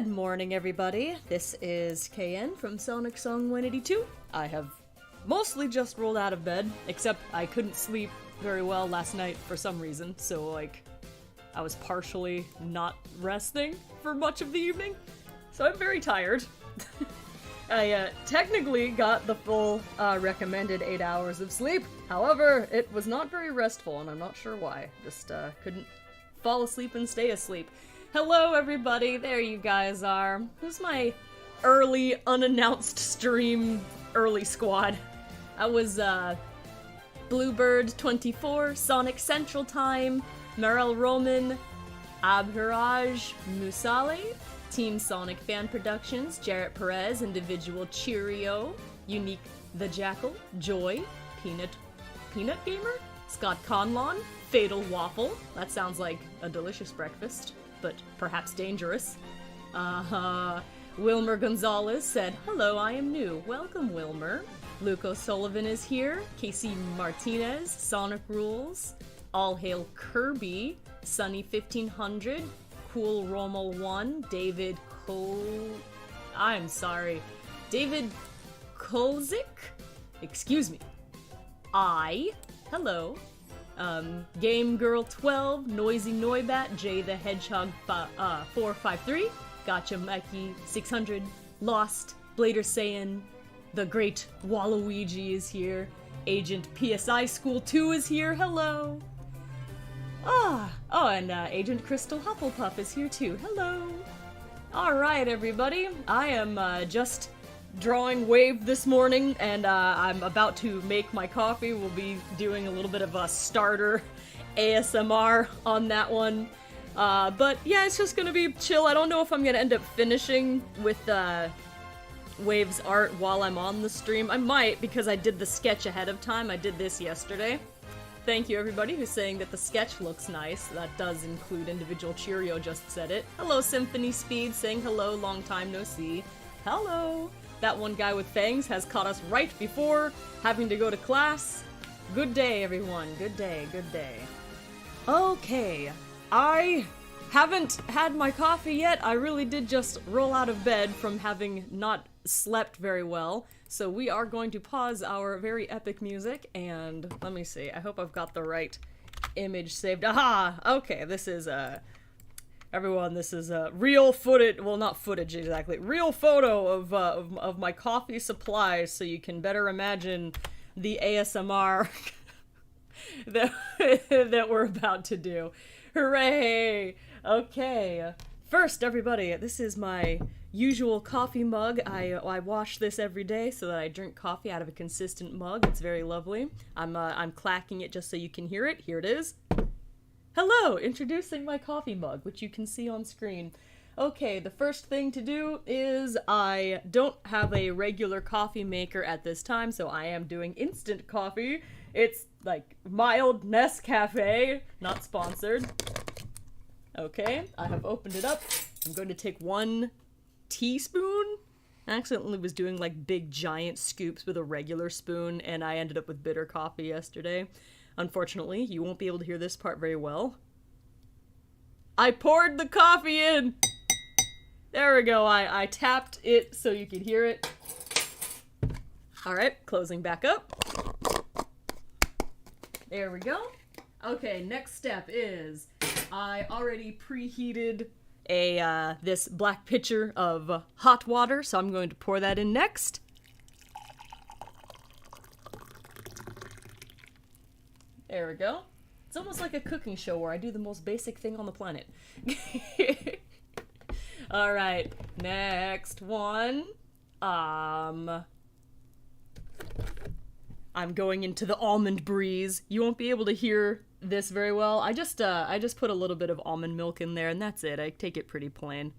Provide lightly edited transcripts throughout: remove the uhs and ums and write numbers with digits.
Good morning, everybody. This is KN from Sonic Song 182. I have mostly just rolled out of bed, except I couldn't sleep very well last night for some reason, so, I was partially not resting for much of the evening, so I'm very tired. I technically got the full recommended 8 hours of sleep. However, it was not very restful, and I'm not sure why. Just couldn't fall asleep and stay asleep. Hello, everybody. There you guys are. This is my early, unannounced stream early squad. I was Bluebird24, Sonic Central Time, Merrill Roman, Abhiraj Musale, Team Sonic Fan Productions, Jarrett Perez, Individual Cheerio, Unique the Jackal, Joy, Peanut Gamer, Scott Conlon, Fatal Waffle, that sounds like a delicious breakfast, but perhaps dangerous. Wilmer Gonzalez said, "Hello, I am new." Welcome, Wilmer. Luke O'Sullivan is here, Casey Martinez, Sonic Rules, All Hail Kirby, Sunny 1500, Cool Rommel 1, David Kozik? Excuse me. Hello. Game Girl 12, Noisy Noibat, Jay the Hedgehog 453, Gotcha Mikey 600, Lost, Blader Saiyan, the Great Waluigi is here, Agent PSI School 2 is here, hello! And Agent Crystal Hufflepuff is here too. Hello! Alright, everybody. I am just drawing wave this morning, and I'm about to make my coffee. We'll be doing a little bit of a starter ASMR on that one. But yeah, it's just gonna be chill. I don't know if I'm gonna end up finishing with Wave's art while I'm on the stream. I might, because I did the sketch ahead of time. I did this yesterday. Thank you, everybody who's saying that the sketch looks nice. That does include Individual Cheerio just said it. Hello, Symphony Speed, saying hello, long time no see. Hello! That one guy with fangs has caught us right before having to go to class. Good day, everyone. Good day, good day. Okay, I haven't had my coffee yet. I really did just roll out of bed from having not slept very well. So we are going to pause our very epic music, and let me see, I hope I've got the right image saved. Aha! Okay, this is, everyone, this is, real footage, well, not footage exactly, real photo of my coffee supplies, so you can better imagine the ASMR that we're about to do. Hooray! Okay, first, everybody, this is my usual coffee mug. I wash this every day so that I drink coffee out of a consistent mug. It's very lovely. I'm clacking it just so you can hear it. Here it is. Hello! Introducing my coffee mug, which you can see on screen. Okay, the first thing to do is I don't have a regular coffee maker at this time, so I am doing instant coffee. It's like mild Nescafe, not sponsored. Okay, I have opened it up. I'm going to take 1 teaspoon. I accidentally was doing like big giant scoops with a regular spoon, and I ended up with bitter coffee yesterday. Unfortunately, you won't be able to hear this part very well. I poured the coffee in! There we go, I tapped it so you could hear it. Alright, closing back up. There we go. Okay, next step is I already preheated this black pitcher of hot water, so I'm going to pour that in next. There we go. It's almost like a cooking show where I do the most basic thing on the planet. Alright, next one. I'm going into the almond breeze. You won't be able to hear this very well. I just put a little bit of almond milk in there, and that's it. I take it pretty plain.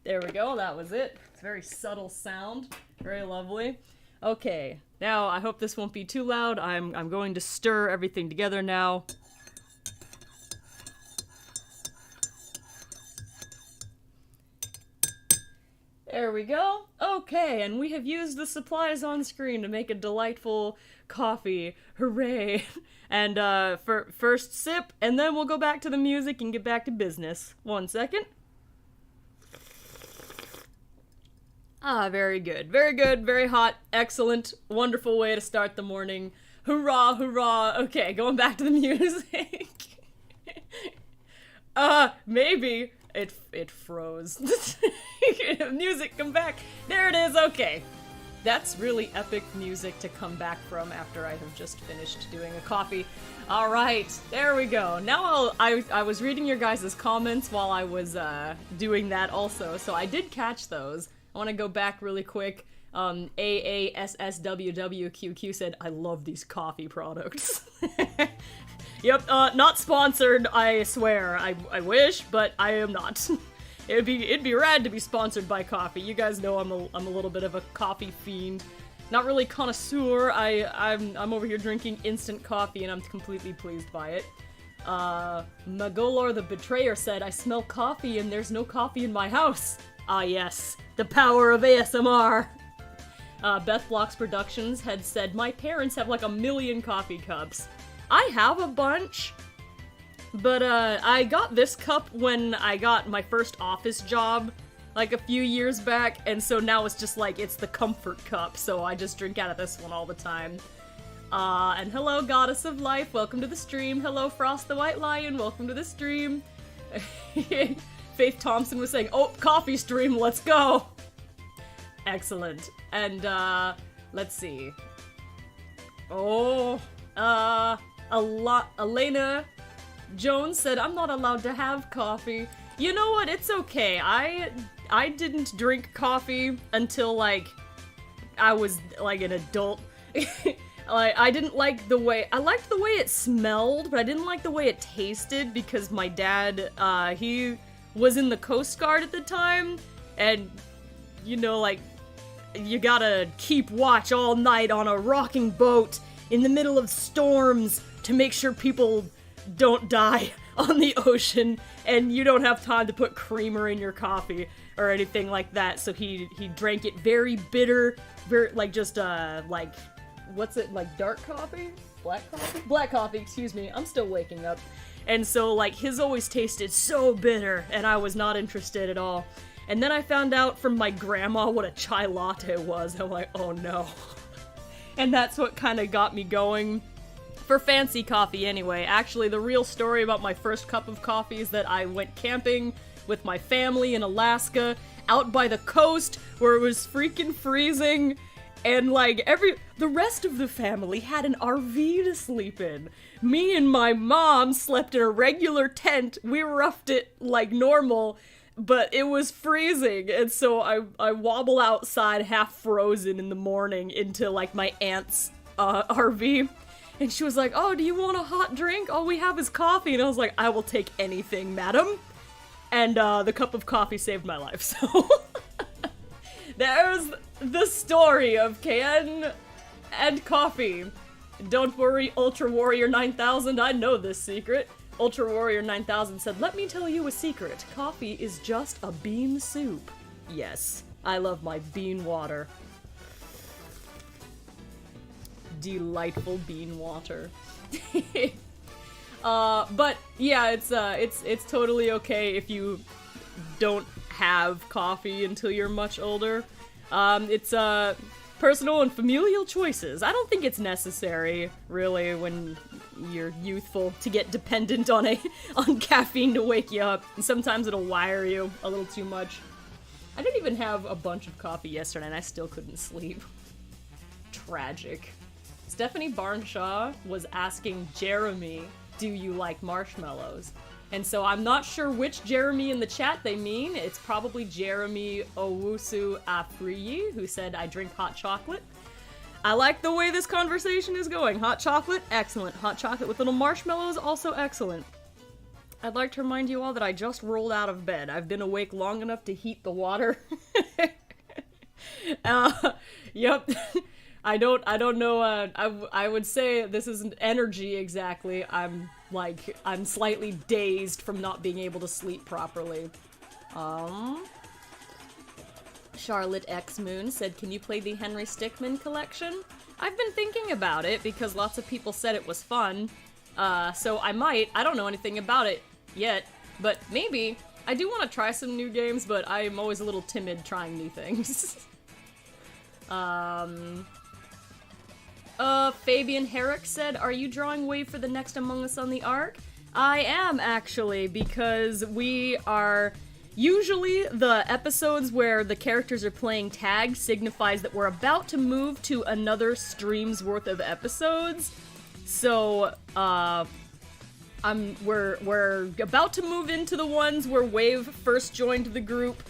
There we go, that was it. It's a very subtle sound. Very lovely. Okay, now I hope this won't be too loud. I'm going to stir everything together now. There we go. Okay, and we have used the supplies on screen to make a delightful coffee. Hooray! And for first sip, and then we'll go back to the music and get back to business. 1 second. Ah, very good. Very good, very hot, excellent, wonderful way to start the morning. Hurrah, hurrah. Okay, going back to the music. Maybe. It froze. Music, come back. There it is, okay. That's really epic music to come back from after I have just finished doing a coffee. Alright, there we go. Now I was reading your guys' comments while I was doing that also, so I did catch those. I want to go back really quick. AASSWWQQ said, I love these coffee products. Yep, not sponsored, I swear. I wish, but I am not. It'd be rad to be sponsored by coffee. You guys know I'm a little bit of a coffee fiend. Not really connoisseur. I'm over here drinking instant coffee and I'm completely pleased by it. Magolor the Betrayer said, I smell coffee and there's no coffee in my house. Ah yes, the power of ASMR. Beth Blocks Productions had said, my parents have like 1 million coffee cups. I have a bunch, but I got this cup when I got my first office job, like a few years back, and so now it's just like, it's the comfort cup, so I just drink out of this one all the time. And hello, Goddess of Life, welcome to the stream. Hello, Frost the White Lion, welcome to the stream. Faith Thompson was saying, oh, coffee stream, let's go! Excellent. And, let's see. Oh, Elena Jones said, I'm not allowed to have coffee. You know what, it's okay. I didn't drink coffee until, like, I was, like, an adult. I didn't like the way, I liked the way it smelled, but I didn't like the way it tasted because my dad, he was in the Coast Guard at the time, and, you know, like, you gotta keep watch all night on a rocking boat in the middle of storms to make sure people don't die on the ocean, and you don't have time to put creamer in your coffee or anything like that, so he drank it very bitter, very, like, just, like, what's it, like, dark coffee? Black coffee? Black coffee, excuse me, I'm still waking up. And so, like, his always tasted so bitter, and I was not interested at all. And then I found out from my grandma what a chai latte was, and I'm like, oh no. And that's what kind of got me going for fancy coffee anyway. Actually, the real story about my first cup of coffee is that I went camping with my family in Alaska, out by the coast, where it was freaking freezing, and like the rest of the family had an RV to sleep in. Me and my mom slept in a regular tent. We roughed it like normal, but it was freezing, and so I wobble outside half frozen in the morning into like my aunt's RV, and she was like, oh, do you want a hot drink? All we have is coffee. And I was like, I will take anything, madam. And the cup of coffee saved my life, so there's the story of KN and coffee. Don't worry, Ultra Warrior 9000, I know this secret. Ultra Warrior 9000 said, let me tell you a secret. Coffee is just a bean soup. Yes, I love my bean water. Delightful bean water. But yeah, it's totally okay if you don't have coffee until you're much older. It's personal and familial choices. I don't think it's necessary, really, when you're youthful to get dependent on caffeine to wake you up. And sometimes it'll wire you a little too much. I didn't even have a bunch of coffee yesterday and I still couldn't sleep. Tragic. Stephanie Barnshaw was asking Jeremy, do you like marshmallows? And so I'm not sure which Jeremy in the chat they mean. It's probably Jeremy Owusu Afriyi, who said, I drink hot chocolate. I like the way this conversation is going. Hot chocolate, excellent. Hot chocolate with little marshmallows, also excellent. I'd like to remind you all that I just rolled out of bed. I've been awake long enough to heat the water. Yep. I don't know, I would say this isn't energy exactly. I'm slightly dazed from not being able to sleep properly. Charlotte X Moon said, can you play the Henry Stickmin collection? I've been thinking about it because lots of people said it was fun. So I might. I don't know anything about it yet, but maybe. I do want to try some new games, but I'm always a little timid trying new things. Fabian Herrick said, are you drawing Wave for the next Among Us on the Ark? I am, actually, because we are... Usually, the episodes where the characters are playing tag signifies that we're about to move to another stream's worth of episodes. So, we're about to move into the ones where Wave first joined the group,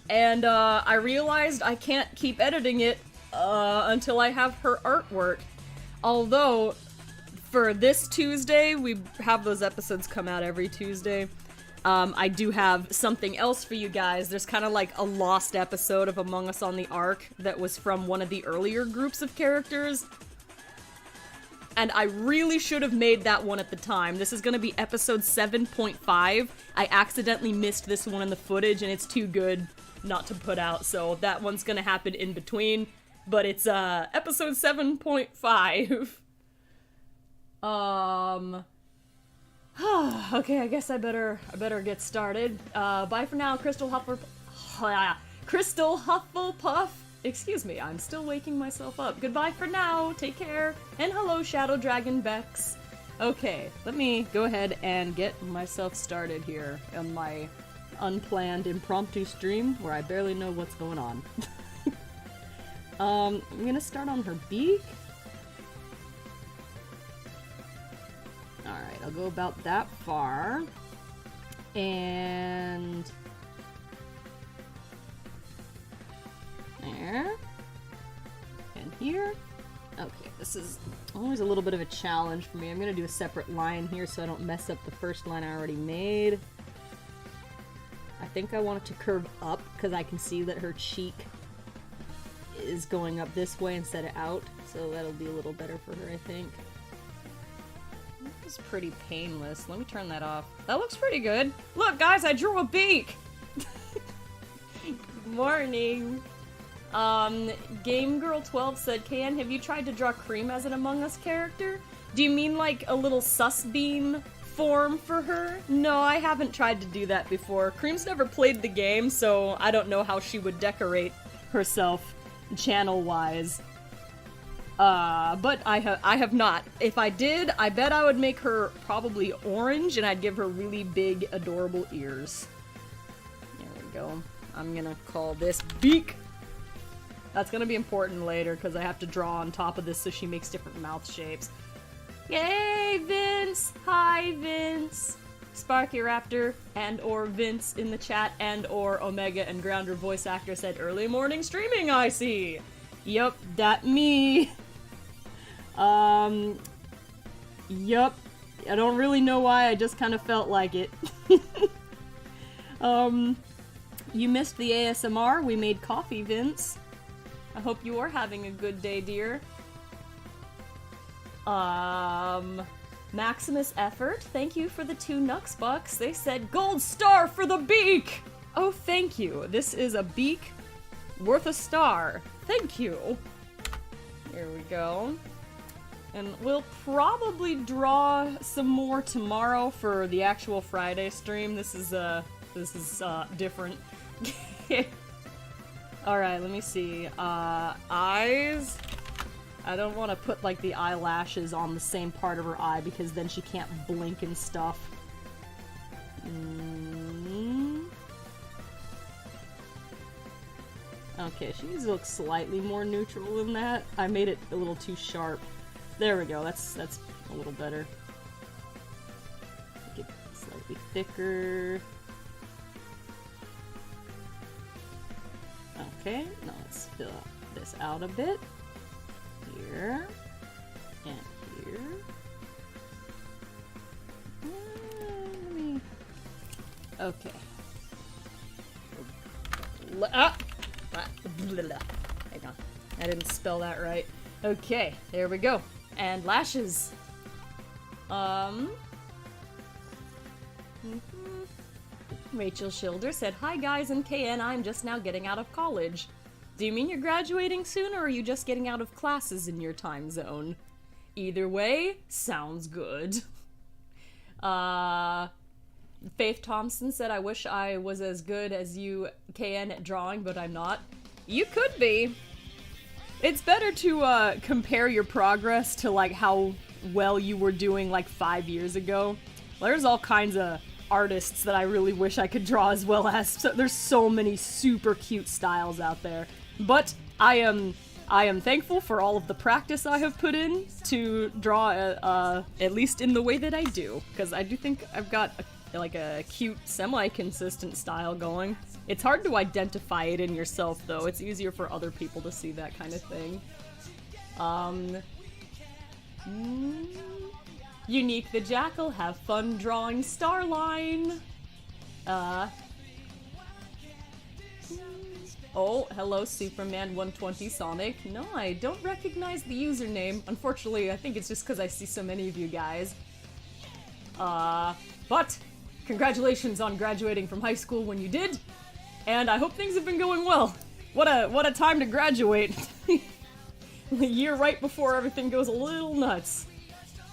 and, I realized I can't keep editing it, until I have her artwork. Although, for this Tuesday, we have those episodes come out every Tuesday. I do have something else for you guys. There's kind of like a lost episode of Among Us on the Ark that was from one of the earlier groups of characters. And I really should have made that one at the time. This is going to be episode 7.5. I accidentally missed this one in the footage, and it's too good not to put out, so that one's going to happen in between. But it's, episode 7.5. Okay, I guess I better get started. Bye for now, Crystal Hufflepuff. Excuse me, I'm still waking myself up. Goodbye for now, take care, and hello, Shadow Dragon Bex. Okay, let me go ahead and get myself started here on my unplanned impromptu stream where I barely know what's going on. I'm gonna start on her beak. Alright, I'll go about that far. And... there. And here. Okay, this is always a little bit of a challenge for me. I'm gonna do a separate line here so I don't mess up the first line I already made. I think I want it to curve up because I can see that her cheek is going up this way instead of out, so that'll be a little better for her, I think. This is pretty painless. Let me turn that off. That looks pretty good. Look, guys, I drew a beak! Good morning. Game Girl 12 said, KN, have you tried to draw Cream as an Among Us character? Do you mean like a little sus beam form for her? No, I haven't tried to do that before. Cream's never played the game, so I don't know how she would decorate herself channel-wise. But I have not. If I did, I bet I would make her probably orange, and I'd give her really big, adorable ears. There we go. I'm gonna call this Beak. That's gonna be important later, because I have to draw on top of this so she makes different mouth shapes. Yay, Vince! Hi, Vince! Sparky Raptor and or Vince in the chat and or Omega and Grounder voice actor said early morning streaming, I see! Yup, that me! Yup. I don't really know why, I just kind of felt like it. You missed the ASMR, we made coffee, Vince. I hope you are having a good day, dear. Maximus Effort, thank you for the 2 Nux bucks. They said gold star for the beak! Oh, thank you. This is a beak worth a star. Thank you. Here we go. And we'll probably draw some more tomorrow for the actual Friday stream. This is different. Alright, let me see. Eyes. I don't want to put, like, the eyelashes on the same part of her eye because then she can't blink and stuff. Okay, she needs to look slightly more neutral than that. I made it a little too sharp. There we go, that's a little better. Make it slightly thicker. Okay, now let's fill this out a bit. Here. And here. Okay. Hang on. I didn't spell that right. Okay, there we go. And lashes. Rachel Schilder said, hi guys, and KN, I'm just now getting out of college. Do you mean you're graduating soon, or are you just getting out of classes in your time zone? Either way, sounds good. Faith Thompson said, I wish I was as good as you, KN, at drawing, but I'm not. You could be. It's better to, compare your progress to, like, how well you were doing, like, 5 years ago. There's all kinds of artists that I really wish I could draw as well as. So, there's so many super cute styles out there. But I am thankful for all of the practice I have put in to draw, at least in the way that I do. Because I do think I've got, a cute, semi-consistent style going. It's hard to identify it in yourself, though. It's easier for other people to see that kind of thing. Unique the Jackal, have fun drawing Starline. Oh, hello, Superman 120 Sonic. No, I don't recognize the username. Unfortunately, I think it's just because I see so many of you guys. But congratulations on graduating from high school when you did, and I hope things have been going well. What a time to graduate. The year right before everything goes a little nuts.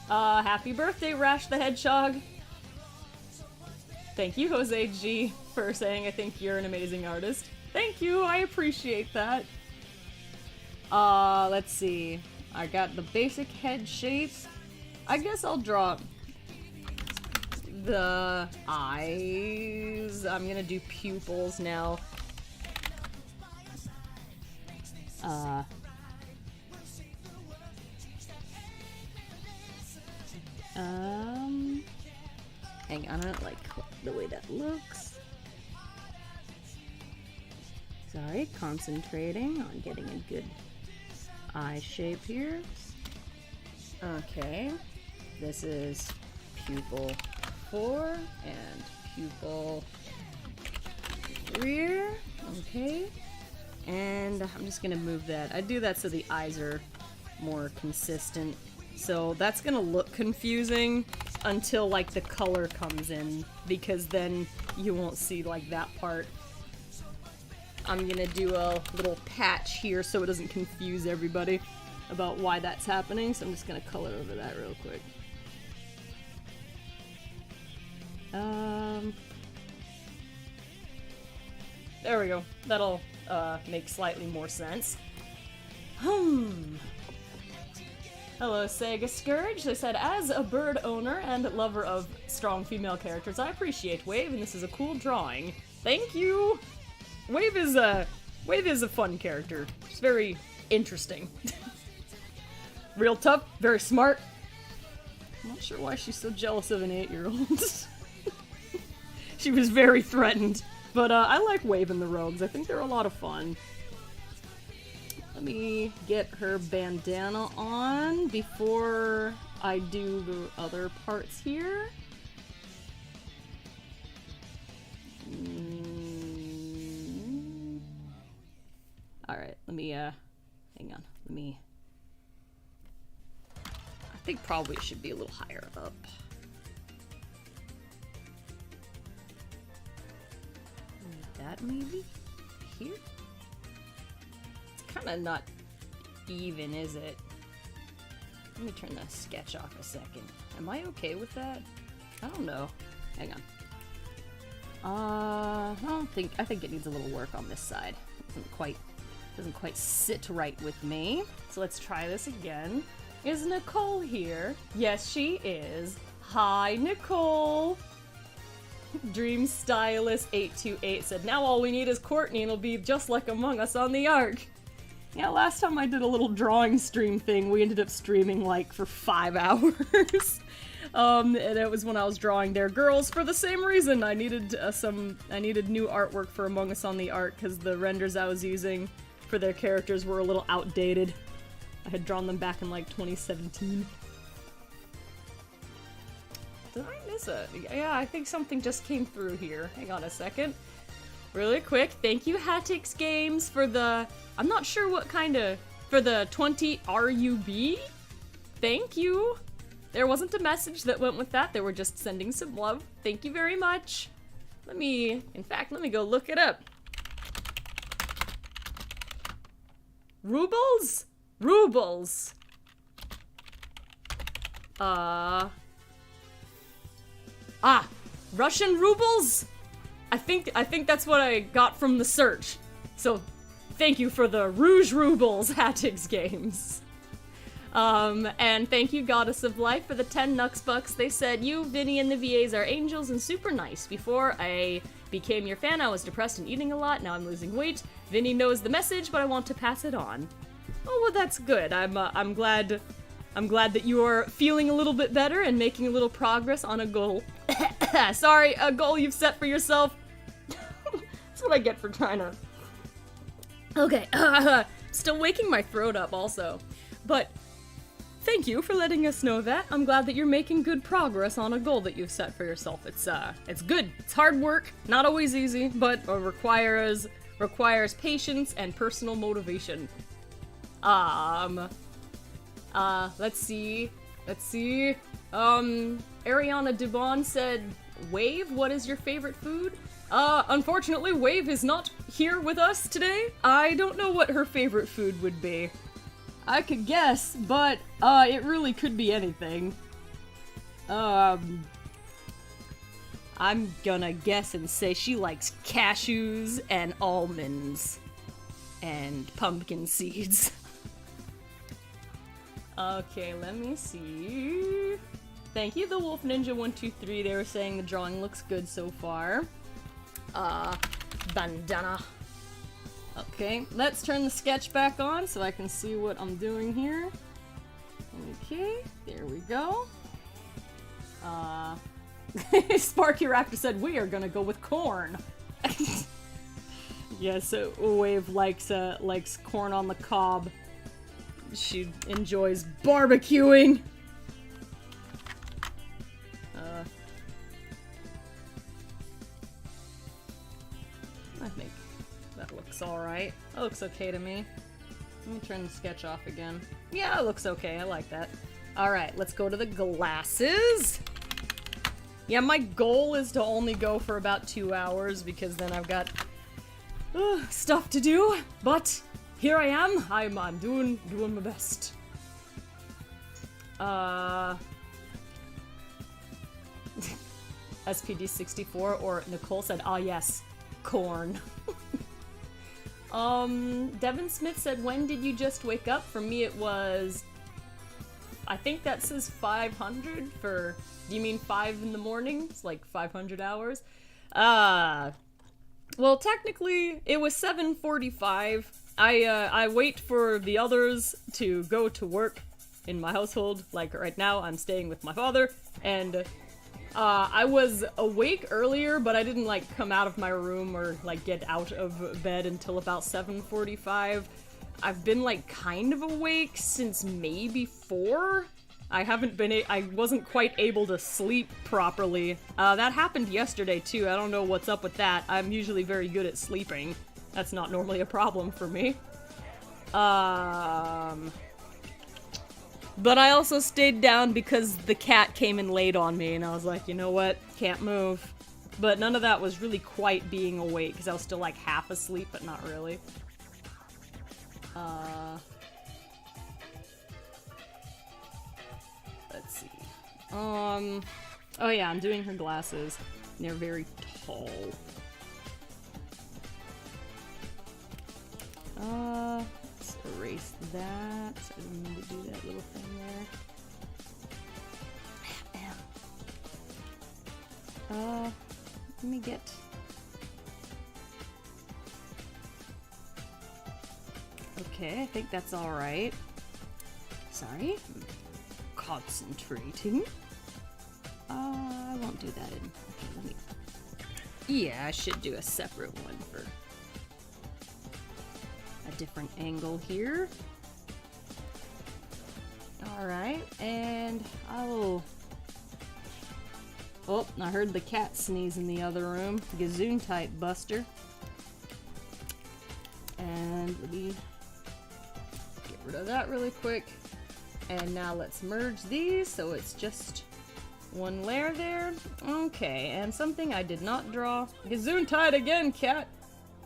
Happy birthday, Rash the Hedgehog. Thank you, Jose G, for saying I think you're an amazing artist. Thank you, I appreciate that. Let's see. I got the basic head shapes. I guess I'll draw the eyes. I'm gonna do pupils now. Hang on, I don't like the way that looks. Sorry, concentrating on getting a good eye shape here. Okay, this is pupil 4 and pupil rear. Okay, and I'm just gonna move that. I do that so the eyes are more consistent. So that's gonna look confusing until like the color comes in, because then you won't see like that part. I'm gonna do a little patch here so it doesn't confuse everybody about why that's happening, so I'm just gonna color over that real quick. There we go. That'll make slightly more sense. Hello, Sega Scourge. They said, as a bird owner and lover of strong female characters, I appreciate Wave, and this is a cool drawing. Thank you! Wave is a fun character. She's very interesting. Real tough, very smart. I'm not sure why she's so jealous of an 8-year-old. She was very threatened. But I like Wave and the Rogues. I think they're a lot of fun. Let me get her bandana on before I do the other parts here. Alright, let me, hang on. Let me... I think probably it should be a little higher up. Like that, maybe? Here? Kind of not even, is it? Let me turn the sketch off a second. Am I okay with that? I don't know. Hang on. I think it needs a little work on this side. Doesn't quite sit right with me. So let's try this again. Is Nicole here? Yes, she is. Hi, Nicole. Dream Stylist 828 said, now all we need is Courtney and it'll be just like Among Us on the Ark. Yeah, last time I did a little drawing stream thing, we ended up streaming like for 5 hours. And it was when I was drawing their girls for the same reason. I needed new artwork for Among Us on the Ark because the renders I was using for their characters were a little outdated. I had drawn them back in like 2017. Did I miss it? Yeah, I think something just came through here. Hang on a second. Really quick, thank you Hatix Games for the... I'm not sure what kind of... For the 20 RUB? Thank you! There wasn't a message that went with that, they were just sending some love. Thank you very much. In fact, let me go look it up. Rubles? Rubles. Russian rubles? I think that's what I got from the search. So, thank you for the Rouge Rubles Hattix games. And thank you, Goddess of Life, for the 10 Nux Bucks. They said, you, Vinny, and the VAs are angels and super nice. Before I became your fan, I was depressed and eating a lot. Now I'm losing weight. Vinny knows the message, but I want to pass it on. Oh, well, that's good. I'm glad that you are feeling a little bit better and making a little progress on a goal. Sorry, a goal you've set for yourself. That's what I get for trying to... Okay, still waking my throat up also. But thank you for letting us know that. I'm glad that you're making good progress on a goal that you've set for yourself. It's good. It's hard work, not always easy, but requires patience and personal motivation. Let's see. Ariana Dubon said, Wave, what is your favorite food? Unfortunately, Wave is not here with us today. I don't know what her favorite food would be. I could guess, but, it really could be anything. I'm gonna guess and say she likes cashews and almonds. And pumpkin seeds. Okay, let me see. Thank you, the Wolf Ninja 123. They were saying the drawing looks good so far. Bandana. Okay, let's turn the sketch back on so I can see what I'm doing here. Okay, there we go. Sparky Raptor said, we are gonna go with corn. Yes, Wave likes corn on the cob. She enjoys barbecuing. I think that looks alright. That looks okay to me. Let me turn the sketch off again. Yeah, it looks okay. I like that. Alright, let's go to the glasses. Yeah, my goal is to only go for about 2 hours because then I've got stuff to do, but here I am. I'm doing my best. SPD64 or Nicole said, ah yes, corn. Devin Smith said, when did you just wake up? For me it was, I think that says 500 for, do you mean 5 in the morning? It's like 500 hours. Well, technically, it was 7:45. I wait for the others to go to work in my household. Like, right now, I'm staying with my father, and, I was awake earlier, but I didn't, like, come out of my room or, like, get out of bed until about 7:45. I've been, like, kind of awake since maybe 4? I wasn't quite able to sleep properly. That happened yesterday, too. I don't know what's up with that. I'm usually very good at sleeping. That's not normally a problem for me. But I also stayed down because the cat came and laid on me, and I was like, you know what? Can't move. But none of that was really quite being awake, because I was still, like, half asleep, but not really. Let's see. Oh yeah, I'm doing her glasses. They're very tall. Let's erase that. I didn't mean to do that little thing there. Let me get... Okay, I think that's alright. Sorry. Concentrating. I won't do that in... Okay, let me... Yeah, I should do a separate one for a different angle here. Alright, and I will... Oh, I heard the cat sneeze in the other room. Gesundheit, Buster. And let me get rid of that really quick. And now let's merge these so it's just one layer there. Okay, and something I did not draw. Gesundheit again, cat!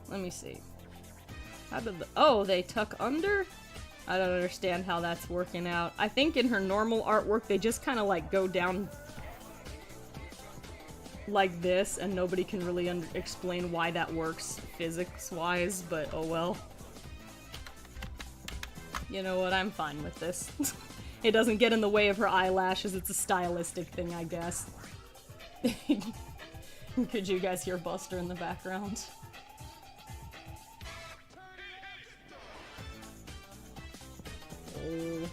Let me see. How did oh, they tuck under? I don't understand how that's working out. I think in her normal artwork, they just kind of like go down like this, and nobody can really explain why that works physics-wise, but oh well. You know what, I'm fine with this. It doesn't get in the way of her eyelashes, it's a stylistic thing, I guess. Could you guys hear Buster in the background? Oh.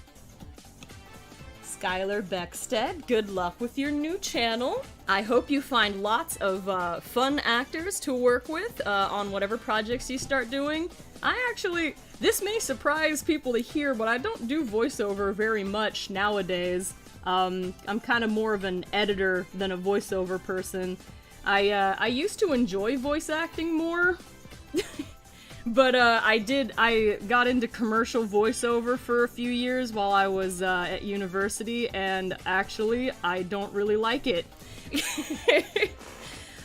Skylar Beckstead, good luck with your new channel. I hope you find lots of fun actors to work with on whatever projects you start doing. This may surprise people to hear, but I don't do voiceover very much nowadays. I'm kind of more of an editor than a voiceover person. I used to enjoy voice acting more. But I got into commercial voiceover for a few years while I was at university, and actually, I don't really like it.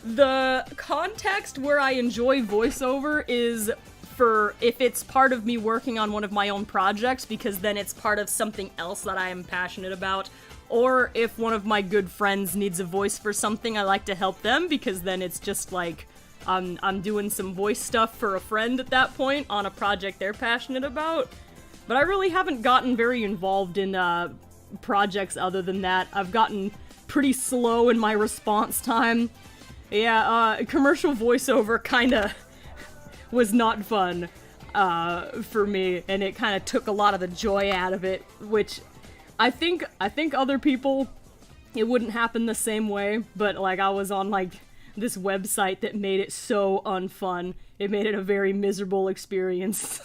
The context where I enjoy voiceover is for if it's part of me working on one of my own projects, because then it's part of something else that I am passionate about. Or if one of my good friends needs a voice for something, I like to help them, because then it's just like, I'm doing some voice stuff for a friend at that point on a project they're passionate about. But I really haven't gotten very involved in projects other than that. I've gotten pretty slow in my response time. Yeah, commercial voiceover kinda was not fun for me, and it kinda took a lot of the joy out of it, which I think other people, it wouldn't happen the same way, but like I was on like this website that made it so unfun. It made it a very miserable experience.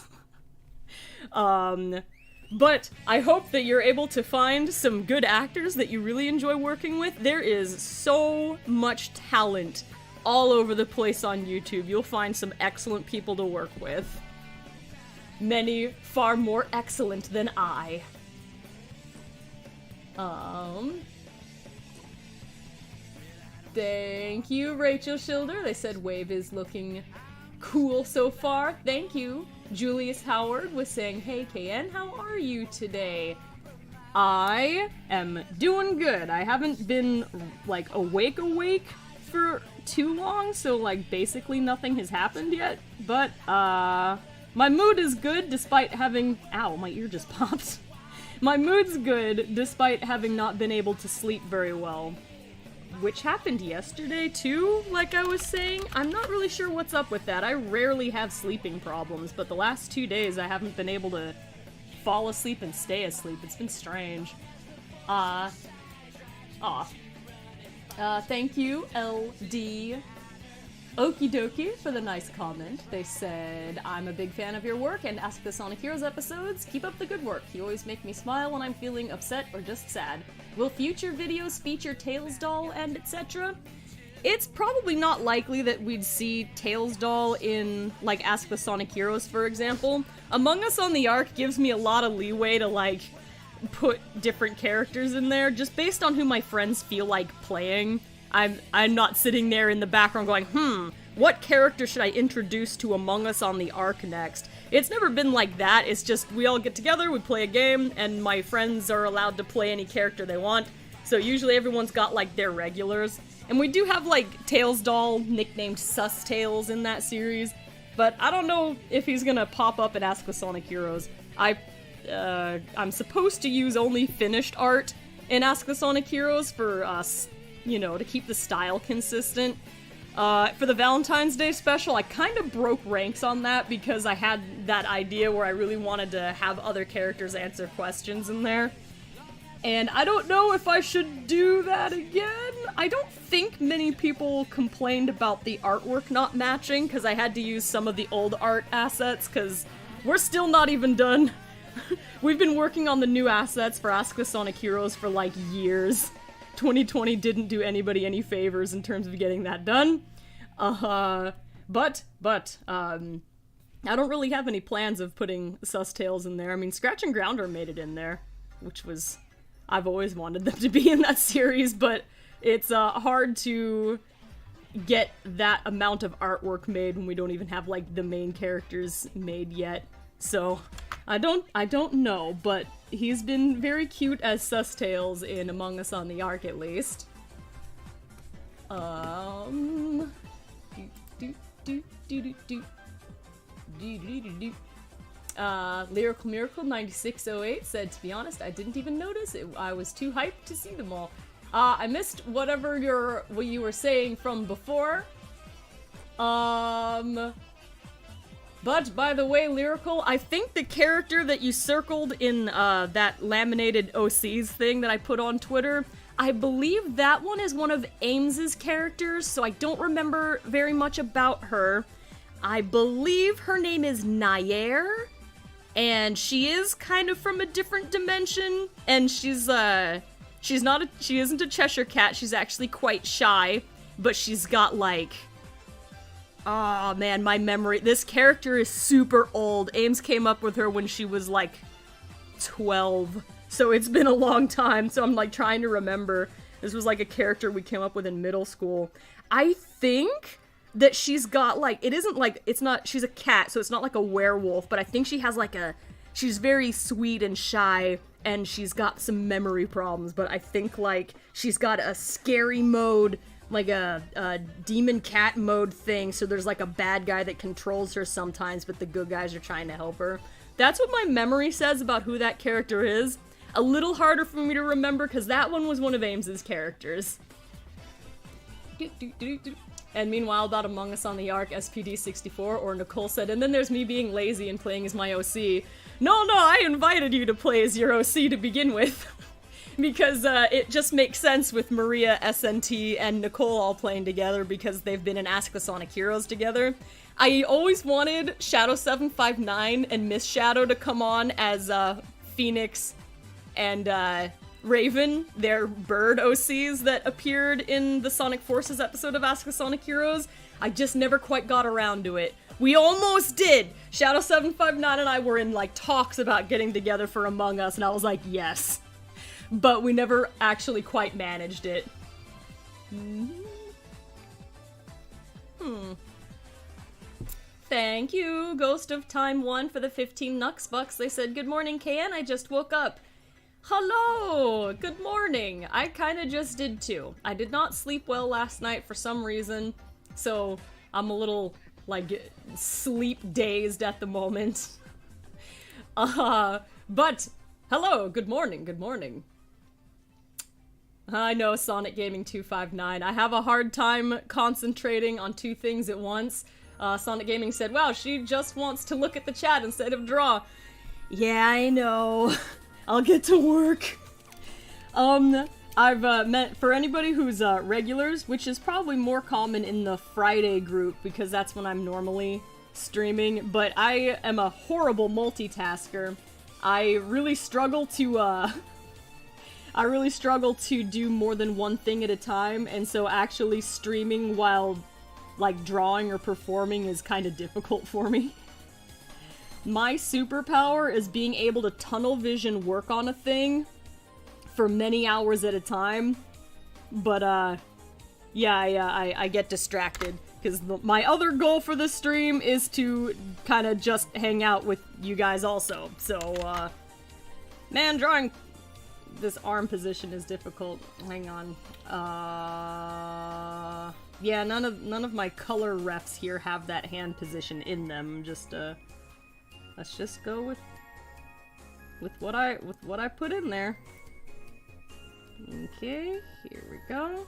But I hope that you're able to find some good actors that you really enjoy working with. There is so much talent all over the place on YouTube. You'll find some excellent people to work with. Many far more excellent than I. Thank you, Rachel Schilder. They said Wave is looking cool so far. Thank you. Julius Howard was saying, hey, KN, how are you today? I am doing good. I haven't been, like, awake for too long, so, like, basically nothing has happened yet. But, my mood is good despite having... Ow, my ear just popped. My mood's good despite having not been able to sleep very well. Which happened yesterday, too, like I was saying. I'm not really sure what's up with that. I rarely have sleeping problems, but the last 2 days I haven't been able to fall asleep and stay asleep. It's been strange. Thank you, LD Okie dokie for the nice comment. They said, I'm a big fan of your work and Ask the Sonic Heroes episodes. Keep up the good work. You always make me smile when I'm feeling upset or just sad. Will future videos feature Tails Doll and etc.? It's probably not likely that we'd see Tails Doll in, like, Ask the Sonic Heroes, for example. Among Us on the Ark gives me a lot of leeway to, like, put different characters in there, just based on who my friends feel like playing. I'm not sitting there in the background going, what character should I introduce to Among Us on the Ark next? It's never been like that. It's just we all get together, we play a game, and my friends are allowed to play any character they want. So usually everyone's got, like, their regulars. And we do have, like, Tails Doll, nicknamed Sus Tails, in that series. But I don't know if he's gonna pop up at Ask the Sonic Heroes. I'm supposed to use only finished art in Ask the Sonic Heroes for us, you know, to keep the style consistent. For the Valentine's Day special, I kind of broke ranks on that because I had that idea where I really wanted to have other characters answer questions in there. And I don't know if I should do that again. I don't think many people complained about the artwork not matching because I had to use some of the old art assets because we're still not even done. We've been working on the new assets for Ask the Sonic Heroes for like years. 2020 didn't do anybody any favors in terms of getting that done. But I don't really have any plans of putting Sus Tails in there. I mean, Scratch and Grounder made it in there, which was... I've always wanted them to be in that series, but it's hard to, get that amount of artwork made when we don't even have, like, the main characters made yet. So, I don't know, but he's been very cute as Sustails in Among Us on the Ark, at least. Lyrical Miracle 9608 said, to be honest, I didn't even notice it. I was too hyped to see them all. I missed what you were saying from before. But by the way, Lyrical, I think the character that you circled in that laminated OCs thing that I put on Twitter, I believe that one is one of Ames's characters, so I don't remember very much about her. I believe her name is Nair, and she is kind of from a different dimension, and she isn't a Cheshire Cat, she's actually quite shy, but she's got, like, oh man, my memory, this character is super old. Ames came up with her when she was, like, 12, so it's been a long time, so I'm, like, trying to remember. This was, like, a character we came up with in middle school. I think that she's got, like, she's a cat, so it's not like a werewolf, but I think she has, like, she's very sweet and shy, and she's got some memory problems, but I think, like, she's got a scary mode, like a demon cat mode thing, so there's, like, a bad guy that controls her sometimes, but the good guys are trying to help her. That's what my memory says about who that character is. A little harder for me to remember, because that one was one of Ames's characters. And meanwhile, about Among Us on the Ark, SPD64, or Nicole said, and then there's me being lazy and playing as my OC. No, I invited you to play as your OC to begin with. Because it just makes sense with Maria, SNT, and Nicole all playing together because they've been in Ask the Sonic Heroes together. I always wanted Shadow759 and Miss Shadow to come on as Phoenix and Raven, their bird OCs that appeared in the Sonic Forces episode of Ask the Sonic Heroes. I just never quite got around to it. We almost did! Shadow759 and I were in, like, talks about getting together for Among Us, and I was like, yes. But we never actually quite managed it. Thank you, Ghost of Time 1, for the 15 Nux Bucks. They said, good morning, KN, I just woke up. Hello! Good morning! I kinda just did too. I did not sleep well last night for some reason, so I'm a little, like, sleep-dazed at the moment. But, hello! Good morning. I know, Sonic Gaming 259. I have a hard time concentrating on two things at once. Sonic Gaming said, wow, she just wants to look at the chat instead of draw. Yeah, I know. I'll get to work. I've met, for anybody who's regulars, which is probably more common in the Friday group because that's when I'm normally streaming, but I am a horrible multitasker. I really struggle to do more than one thing at a time, and so actually streaming while, like, drawing or performing is kind of difficult for me. My superpower is being able to tunnel vision work on a thing for many hours at a time, but, yeah, I get distracted, because my other goal for this stream is to kind of just hang out with you guys also, so, man, drawing this arm position is difficult. Hang on. Yeah, none of my color refs here have that hand position in them. Just, let's just go with what I put in there. Okay, here we go.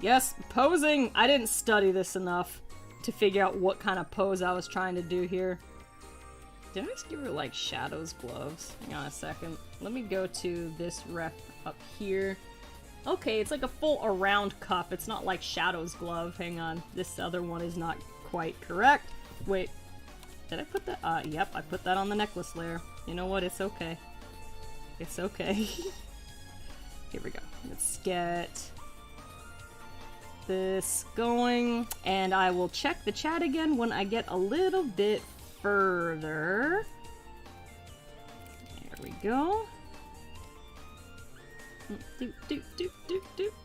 Yes, posing! I didn't study this enough to figure out what kind of pose I was trying to do here. Did I just give her, like, Shadow's gloves? Hang on a second. Let me go to this ref up here. Okay, it's like a full around cuff. It's not like Shadow's glove. Hang on. This other one is not quite correct. Wait. Did I put that? Yep, I put that on the necklace layer. You know what? It's okay. It's okay. Here we go. Let's get this going, and I will check the chat again when I get a little bit further. There we go.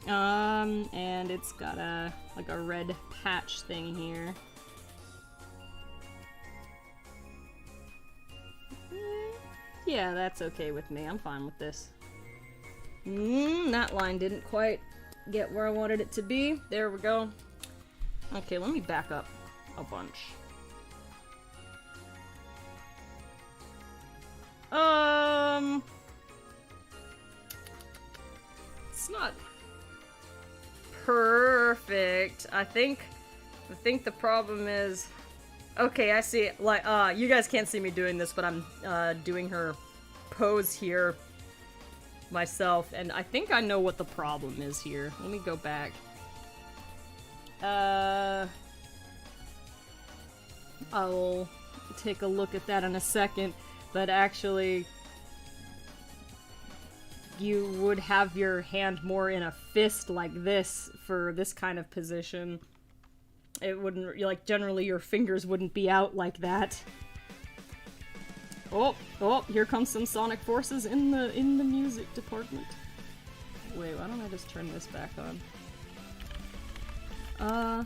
And it's got a like a red patch thing here. Yeah, that's okay with me. I'm fine with this. That line didn't quite get where I wanted it to be. There we go. Okay, let me back up a bunch. It's not perfect. I think the problem is, okay, I see, like, you guys can't see me doing this, but I'm, doing her pose here myself, and I think I know what the problem is here. Let me go back. I'll take a look at that in a second, but actually, you would have your hand more in a fist like this for this kind of position. It wouldn't, like, generally your fingers wouldn't be out like that. Oh, here comes some sonic forces in the music department. Wait, why don't I just turn this back on? I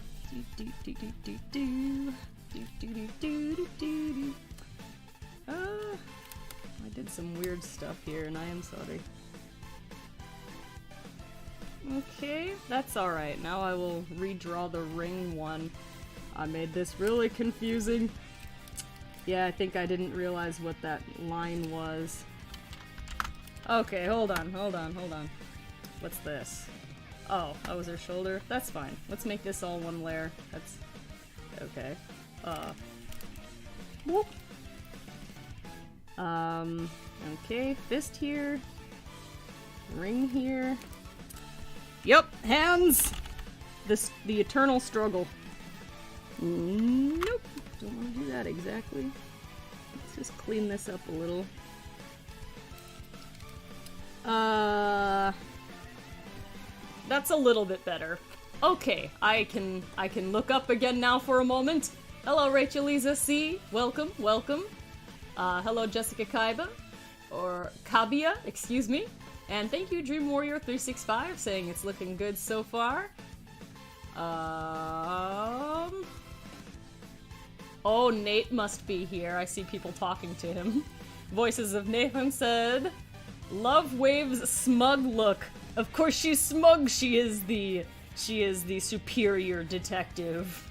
did some weird stuff here, and I am sorry. Okay, that's alright. Now I will redraw the ring one. I made this really confusing. Yeah, I think I didn't realize what that line was. Okay, hold on. What's this? Oh, that was her shoulder? That's fine. Let's make this all one layer. That's... okay. Whoop. Okay, fist here. Ring here. Yep, hands! The eternal struggle. Nope, don't want to do that exactly. Let's just clean this up a little. That's a little bit better. Okay, I can look up again now for a moment. Hello, Rachel Lisa C. Welcome. Hello, Jessica Kaiba. Or Kabia, excuse me. And thank you, Dream Warrior 365, saying it's looking good so far. Oh, Nate must be here. I see people talking to him. Voices of Nathan said, "Love Wave's smug look. Of course she's smug. She is the superior detective."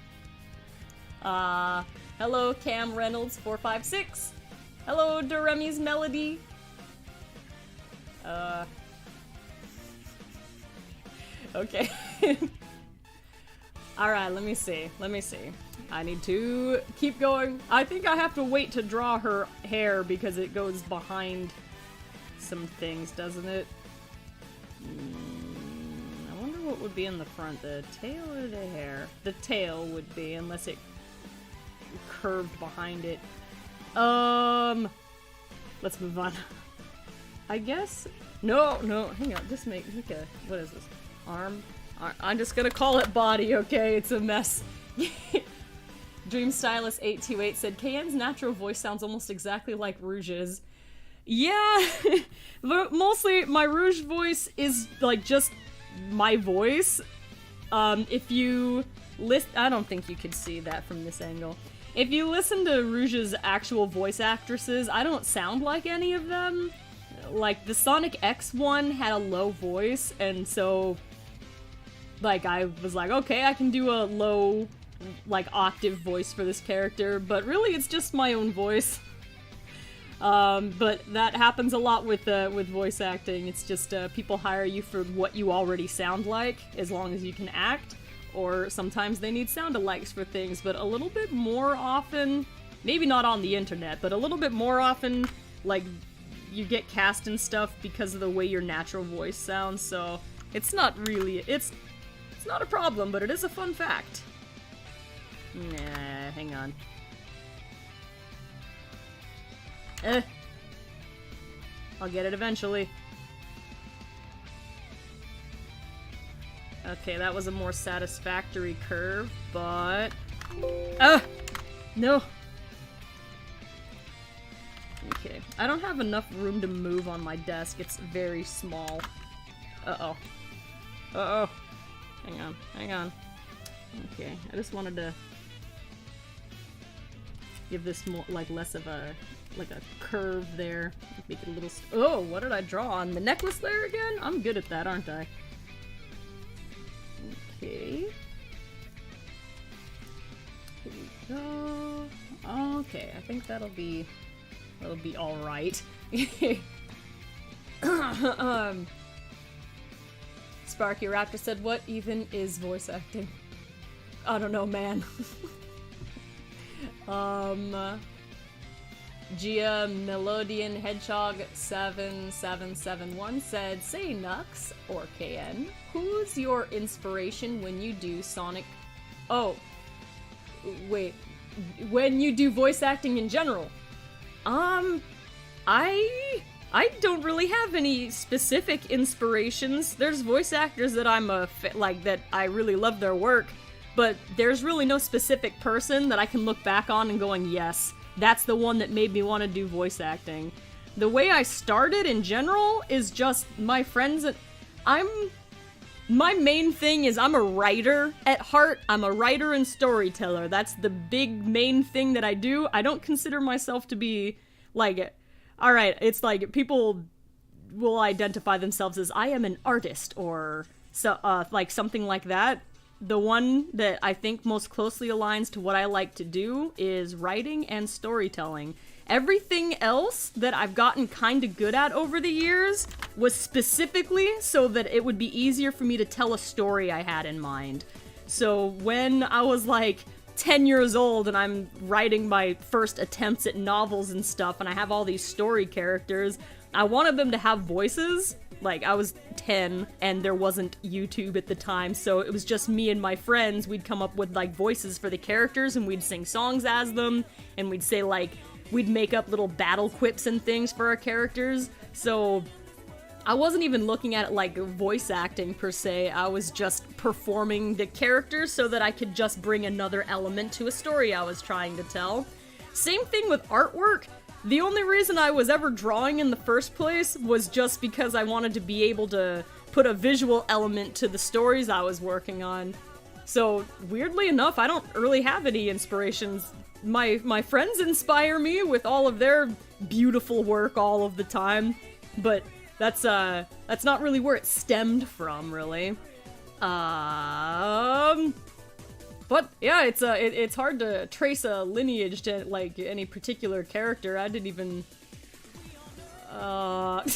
Hello, Cam Reynolds 456. Hello, Doremi's Melody. Okay. Alright, let me see. I need to keep going. I think I have to wait to draw her hair because it goes behind some things, doesn't it? I wonder what would be in the front, the tail or the hair? The tail would be, unless it curved behind it. Let's move on. I guess... No, hang on, just make a... what is this? Arm? I'm just gonna call it body, okay? It's a mess. Dream Stylist 828 said, KN's natural voice sounds almost exactly like Rouge's. Yeah, but mostly my Rouge voice is, like, just my voice. If you I don't think you could see that from this angle. If you listen to Rouge's actual voice actresses, I don't sound like any of them. Like, the Sonic X one had a low voice, and so, like, I was like, okay, I can do a low, like, octave voice for this character, but really it's just my own voice. But that happens a lot with voice acting. It's just, people hire you for what you already sound like, as long as you can act, or sometimes they need sound-alikes for things, but a little bit more often, maybe not on the internet, but a little bit more often, like, you get cast and stuff because of the way your natural voice sounds, so it's not really, it's not a problem, but it is a fun fact. Nah, hang on. I'll get it eventually. Okay, that was a more satisfactory curve, but... No! Okay, I don't have enough room to move on my desk, it's very small. Uh-oh. Uh-oh. Hang on. Okay, I just wanted to give this more, like, less of a, like a curve there. Make it a little, oh, what did I draw on the necklace there again? I'm good at that, aren't I? Okay. Here we go. Okay, I think that'll be alright. Sparky Raptor said, what even is voice acting? I don't know, man. Gia Melodian Hedgehog 7771 said, say Nux or KN, who's your inspiration when you do Sonic... Oh, wait, when you do voice acting in general? I don't really have any specific inspirations. There's voice actors that I'm that I really love their work, but there's really no specific person that I can look back on and going, yes, that's the one that made me want to do voice acting. The way I started in general is just my friends and my main thing is I'm a writer at heart. I'm a writer and storyteller. That's the big main thing that I do. I don't consider myself to be like, alright, it's like people will identify themselves as I am an artist or so, like something like that. The one that I think most closely aligns to what I like to do is writing and storytelling. Everything else that I've gotten kind of good at over the years was specifically so that it would be easier for me to tell a story I had in mind. So when I was like 10 years old and I'm writing my first attempts at novels and stuff and I have all these story characters, I wanted them to have voices. Like, I was 10 and there wasn't YouTube at the time, so it was just me and my friends. We'd come up with, like, voices for the characters and we'd sing songs as them, and we'd say, like, we'd make up little battle quips and things for our characters. So I wasn't even looking at it like voice acting per se. I was just performing the characters so that I could just bring another element to a story I was trying to tell. Same thing with artwork. The only reason I was ever drawing in the first place was just because I wanted to be able to put a visual element to the stories I was working on. So, weirdly enough, I don't really have any inspirations. My friends inspire me with all of their beautiful work all of the time, but that's not really where it stemmed from, really. But yeah, it's hard to trace a lineage to, like, any particular character. I didn't even... I'm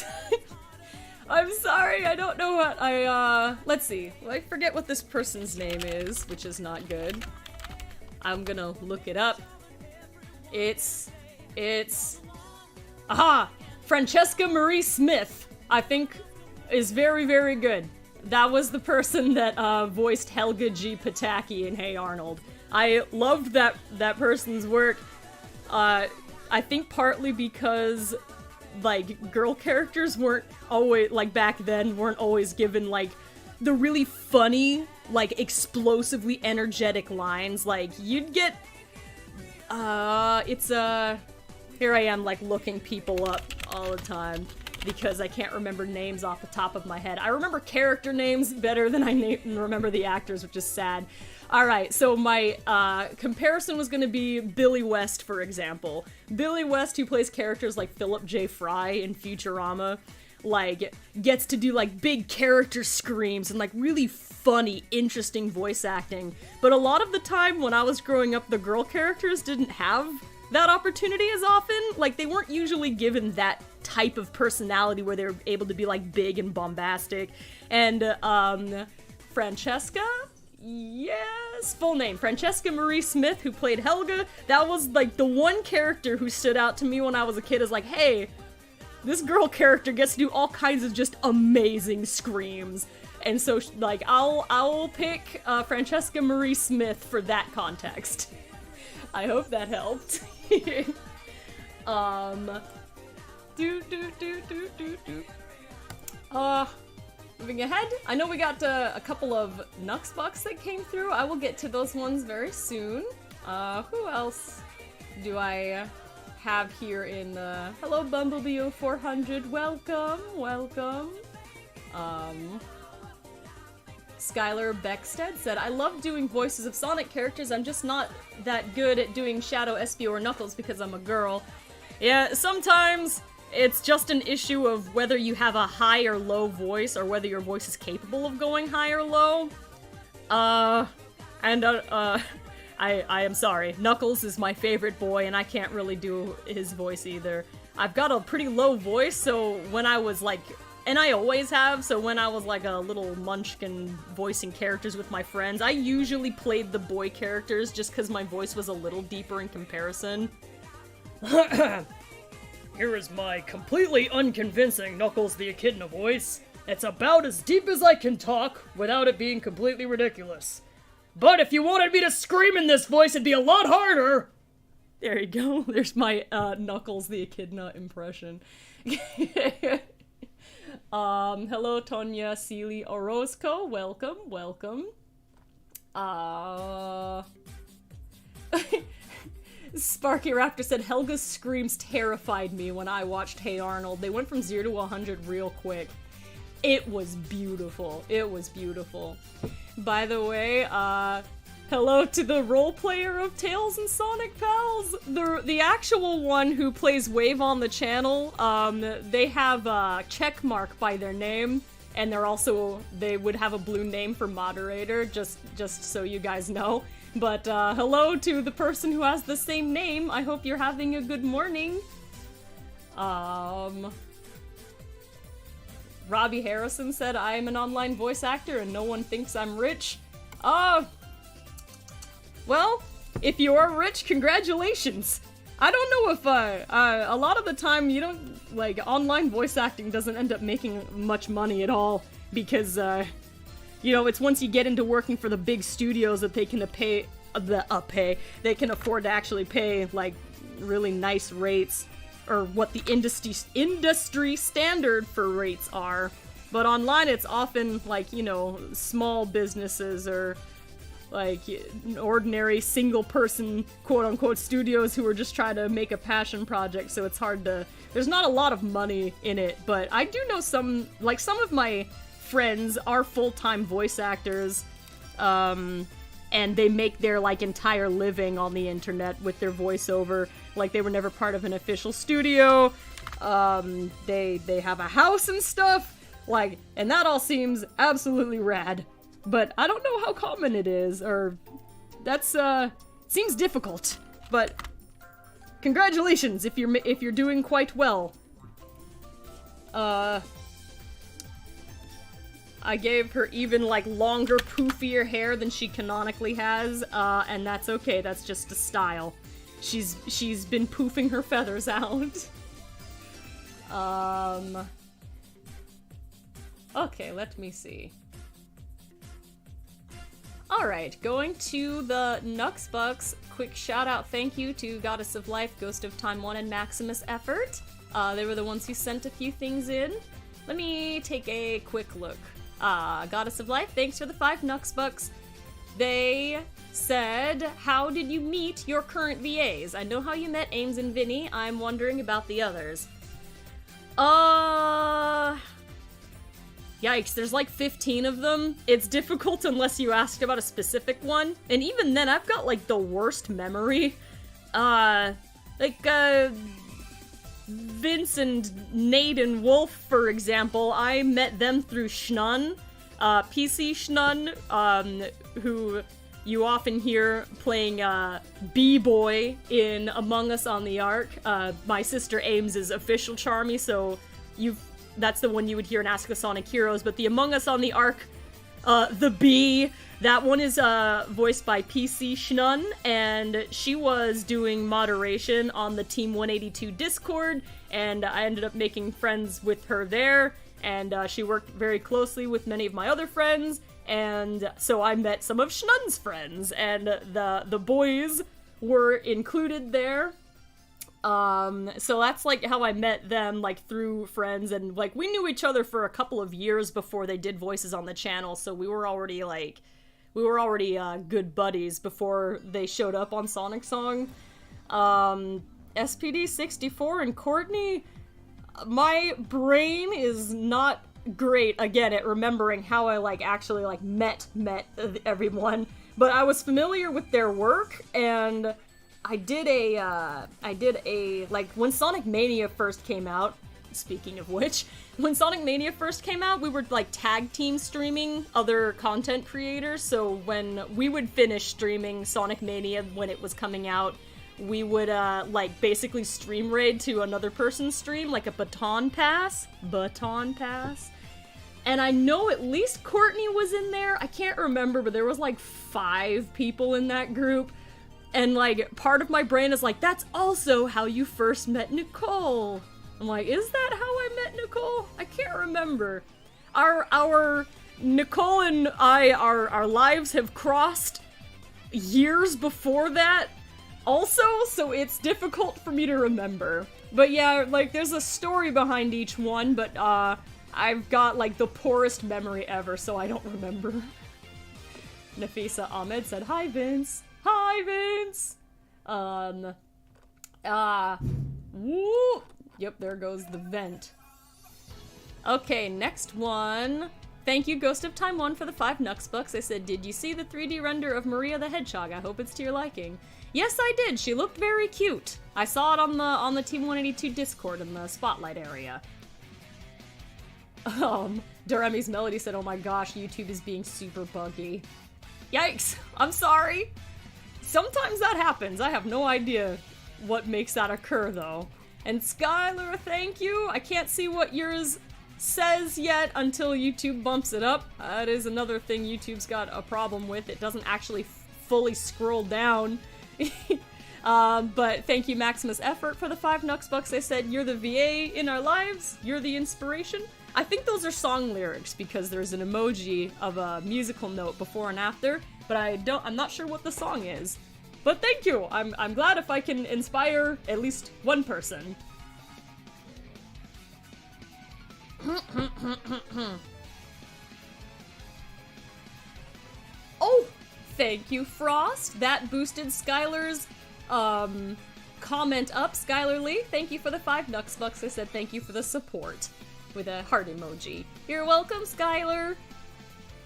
sorry, I don't know what let's see. I forget what this person's name is, which is not good. I'm gonna look it up. It's... Aha! Francesca Marie Smith, I think, is very, very good. That was the person that voiced Helga G. Pataki in Hey Arnold. I loved that person's work. I think partly because, like, girl characters weren't always, like, back then, weren't always given, like, the really funny, like, explosively energetic lines. Like, you'd get, here I am, like, looking people up all the time, because I can't remember names off the top of my head. I remember character names better than I remember the actors, which is sad. Alright, so my comparison was gonna be Billy West, for example. Billy West, who plays characters like Philip J. Fry in Futurama, like, gets to do, like, big character screams and, like, really funny, interesting voice acting. But a lot of the time when I was growing up, the girl characters didn't have that opportunity as often. Like, they weren't usually given that type of personality where they're able to be, like, big and bombastic. And, Francesca? Yes, full name. Francesca Marie Smith, who played Helga. That was, like, the one character who stood out to me when I was a kid as, like, hey, this girl character gets to do all kinds of just amazing screams. And so, like, I'll pick, Francesca Marie Smith for that context. I hope that helped. Moving ahead, I know we got a couple of Nux bucks that came through. I will get to those ones very soon. Who else do I have here in the... Hello, Bumblebee 0400. Welcome, welcome. Skylar Beckstead said, I love doing voices of Sonic characters, I'm just not that good at doing Shadow, Espio, or Knuckles because I'm a girl. Yeah, sometimes it's just an issue of whether you have a high or low voice, or whether your voice is capable of going high or low. I am sorry. Knuckles is my favorite boy, and I can't really do his voice either. I've got a pretty low voice, so when I was like... And I always have, so when I was like a little munchkin voicing characters with my friends, I usually played the boy characters just because my voice was a little deeper in comparison. Here is my completely unconvincing Knuckles the Echidna voice. It's about as deep as I can talk without it being completely ridiculous. But if you wanted me to scream in this voice, it'd be a lot harder! There you go. There's my Knuckles the Echidna impression. Hello, Tonya Seely Orozco. Welcome, welcome. Sparky Raptor said, Helga's screams terrified me when I watched Hey Arnold. They went from 0 to 100 real quick. It was beautiful. It was beautiful. By the way, hello to the role player of Tails and Sonic Pals. The actual one who plays Wave on the channel, they have a check mark by their name, and they would have a blue name for moderator, just so you guys know. But hello to the person who has the same name. I hope you're having a good morning. Robbie Harrison said, I am an online voice actor and no one thinks I'm rich. Well, if you are rich, congratulations. I don't know if, a lot of the time you don't, like, online voice acting doesn't end up making much money at all, because, you know, it's once you get into working for the big studios that they can they can afford to actually pay, like, really nice rates, or what the industry standard for rates are. But online it's often, like, you know, small businesses or like ordinary single-person, quote-unquote, studios who are just trying to make a passion project, so it's hard to... There's not a lot of money in it, but I do know some of my friends are full-time voice actors, and they make their, like, entire living on the internet with their voiceover. Like, they were never part of an official studio, they have a house and stuff, like, and that all seems absolutely rad. But I don't know how common it is, or that's seems difficult. But congratulations if you're doing quite well. I gave her even like longer, poofier hair than she canonically has, and that's okay. That's just a style. She's been poofing her feathers out. Okay, let me see. Alright, going to the Nux Bucks. Quick shout out thank you to Goddess of Life, Ghost of Time 1, and Maximus Effort. They were the ones who sent a few things in. Let me take a quick look. Goddess of Life, thanks for the 5 Nux Bucks. They said, how did you meet your current VAs? I know how you met Ames and Vinny. I'm wondering about the others. Yikes, there's like 15 of them. It's difficult unless you ask about a specific one. And even then, I've got like the worst memory. Vince and Nate and Wolf, for example, I met them through Schnun. PC Schnun, who you often hear playing B-Boy in Among Us on the Ark. My sister Ames is official Charmy, so that's the one you would hear in Ask the Sonic Heroes, but the Among Us on the Ark, the Bee, that one is voiced by PC Schnun, and she was doing moderation on the Team 182 Discord, and I ended up making friends with her there, and she worked very closely with many of my other friends, and so I met some of Schnun's friends, and the boys were included there. So that's like how I met them, like through friends, and like we knew each other for a couple of years before they did voices on the channel, so we were already good buddies before they showed up on Sonic Song. SPD64 and Courtney, my brain is not great again at remembering how I like actually like met everyone, but I was familiar with their work, and I did a like when Sonic Mania first came out. Speaking of which, when Sonic Mania first came out, we were like tag team streaming other content creators. So when we would finish streaming Sonic Mania when it was coming out, we would like basically stream raid to another person's stream, like a baton pass. And I know at least Courtney was in there. I can't remember, but there was like 5 people in that group. And like part of my brain is like, that's also how you first met Nicole. I'm like, is that how I met Nicole? I can't remember. Our Nicole and our lives have crossed years before that also, so it's difficult for me to remember. But yeah, like, there's a story behind each one, but I've got, like, the poorest memory ever, so I don't remember. Nafisa Ahmed said, hi, Vince. Hi, Vince! Woo! Yep, there goes the vent. Okay, next one. Thank you, Ghost of Time 1, for the 5 Nuxbucks. I said, did you see the 3D render of Maria the Hedgehog? I hope it's to your liking. Yes, I did. She looked very cute. I saw it on the Team 182 Discord in the spotlight area. Doremi's Melody said, oh my gosh, YouTube is being super buggy. Yikes! I'm sorry! Sometimes that happens. I have no idea what makes that occur, though. And Skylar, thank you! I can't see what yours says yet until YouTube bumps it up. That is another thing YouTube's got a problem with. It doesn't actually fully scroll down. But thank you, Maximus Effort, for the 5 Nuxbucks. They said, you're the VA in our lives. You're the inspiration. I think those are song lyrics because there's an emoji of a musical note before and after, but I'm not sure what the song is. But thank you! I'm glad if I can inspire at least one person. Oh! Thank you, Frost! That boosted Skylar's, comment up. Skylar Lee, thank you for the 5 Nuxbucks. I said thank you for the support. With a heart emoji. You're welcome, Skylar!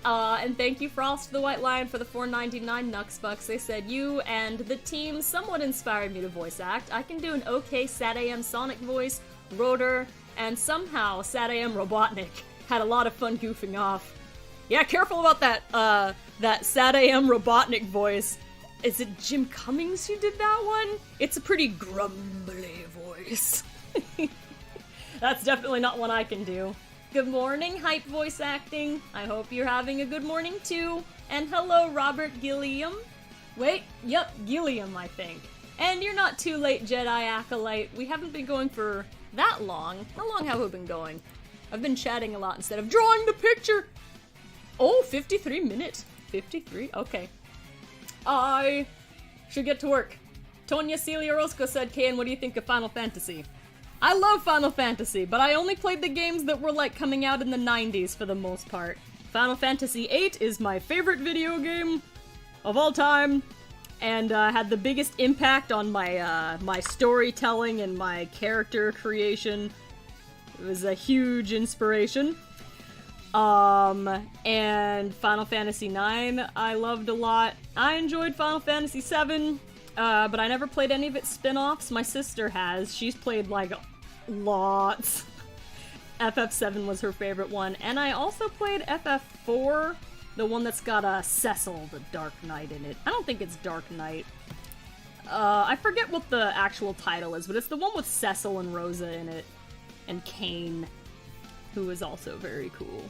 And thank you, Frost the White Lion, for the $4.99 Nuxbucks. They said, you and the team somewhat inspired me to voice act. I can do an okay SatAM Sonic voice, Rotor, and somehow SatAM Robotnik. Had a lot of fun goofing off. Yeah, careful about that, that SatAM Robotnik voice. Is it Jim Cummings who did that one? It's a pretty grumbly voice. That's definitely not one I can do. Good morning, Hype Voice Acting. I hope you're having a good morning too. And hello, Robert Gilliam. Wait, yep, Gilliam, I think. And you're not too late, Jedi Acolyte. We haven't been going for that long. How long have we been going? I've been chatting a lot instead of drawing the picture. Oh, 53 minutes. 53? Okay. I should get to work. Tonya Celia Rosco said, Kayan, what do you think of Final Fantasy? I love Final Fantasy, but I only played the games that were, like, coming out in the 90s for the most part. Final Fantasy VIII is my favorite video game of all time, and had the biggest impact on my, my storytelling and my character creation. It was a huge inspiration. And Final Fantasy IX I loved a lot. I enjoyed Final Fantasy VII. But I never played any of its spin-offs. My sister has. She's played, like, lots. FF7 was her favorite one. And I also played FF4, the one that's got Cecil, the Dark Knight, in it. I don't think it's Dark Knight. I forget what the actual title is, but it's the one with Cecil and Rosa in it. And Kane, who is also very cool.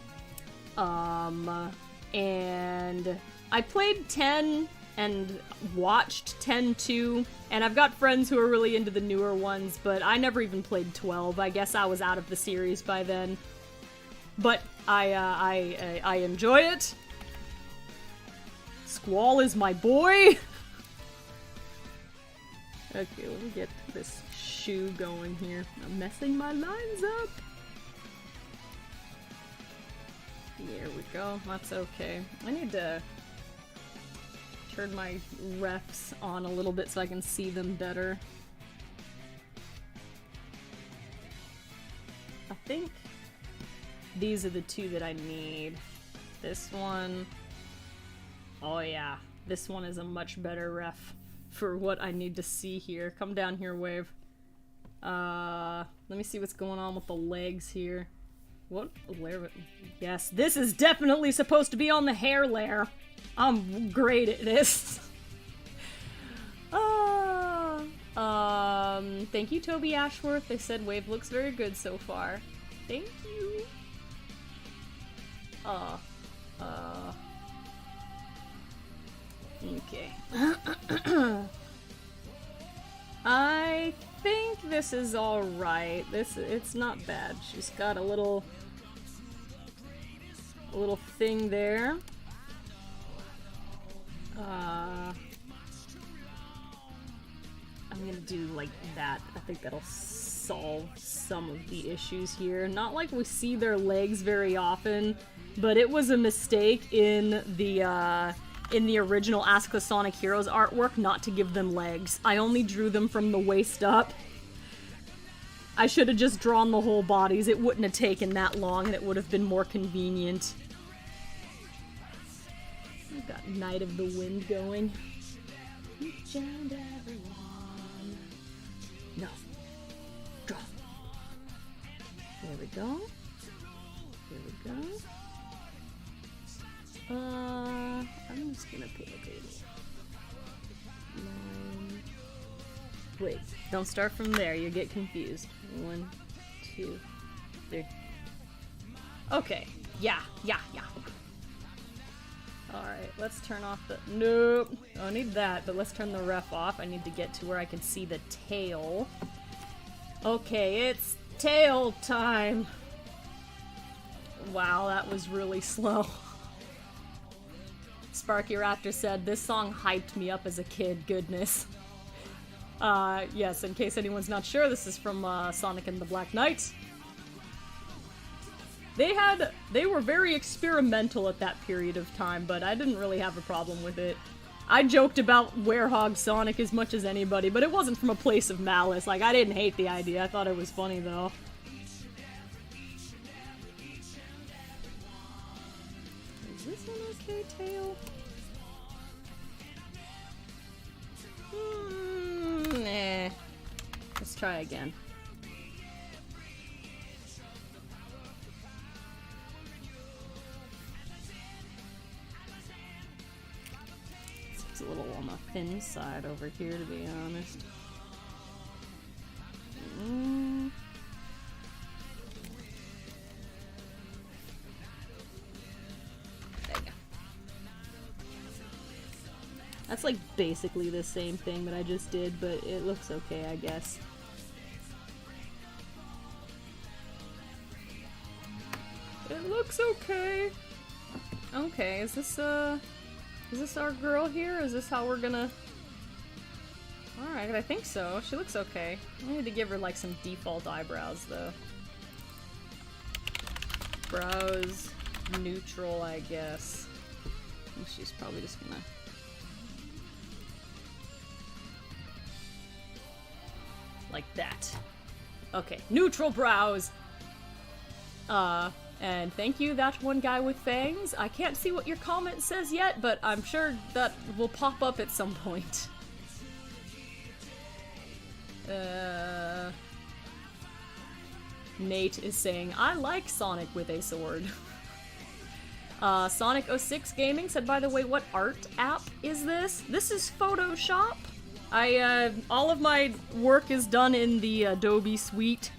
And I played 10... and watched 10 too, and I've got friends who are really into the newer ones, but I never even played 12. I guess I was out of the series by then. But I enjoy it. Squall is my boy! Okay, let me get this shoe going here. I'm messing my lines up. There we go, that's okay. I need to turn my refs on a little bit so I can see them better. I think These are the two that I need. This one... Oh yeah, this one is a much better ref for what I need to see here. Come down here, Wave. Let me see what's going on with the legs here. What? Where? Yes, this is definitely supposed to be on the hair layer. I'm great at this. Thank you, Toby Ashworth. They said Wave looks very good so far. Thank you. Okay. I think this is alright. It's not bad. She's got a little thing there. I'm gonna do like that. I think that'll solve some of the issues here. Not like we see their legs very often, but it was a mistake in the original Ask the Sonic Heroes artwork not to give them legs. I only drew them from the waist up. I should have just drawn the whole bodies. It wouldn't have taken that long and it would have been more convenient. We've got Night of the Wind going. Each and every one. No. Draw. There we go. Here we go. I'm just gonna pick a table. 9. Wait, don't start from there, you get confused. 1, 2, 3. Okay, yeah. Alright, let's turn off the... Nope, don't need that, but let's turn the ref off. I need to get to where I can see the tail. Okay, it's tail time! Wow, that was really slow. Sparky Raptor said, this song hyped me up as a kid, goodness. Yes, in case anyone's not sure, this is from Sonic and the Black Knight. They were very experimental at that period of time, but I didn't really have a problem with it. I joked about Werehog Sonic as much as anybody, but it wasn't from a place of malice. Like, I didn't hate the idea, I thought it was funny though. Is this an okay tail? Nah. Let's try again. It's a little on the thin side over here, to be honest. There you go. That's like basically the same thing that I just did, but it looks okay, I guess. It looks okay. Okay, is this our girl here? Is this how we're gonna... Alright, I think so. She looks okay. I need to give her like some default eyebrows though. Brows neutral, I guess. I think she's probably just gonna... like that. Okay, neutral brows! And thank you, that one guy with fangs. I can't see what your comment says yet, but I'm sure that will pop up at some point. Nate is saying, I like Sonic with a sword. Sonic06 Gaming said, by the way, what art app is this? This is Photoshop. All of my work is done in the Adobe suite.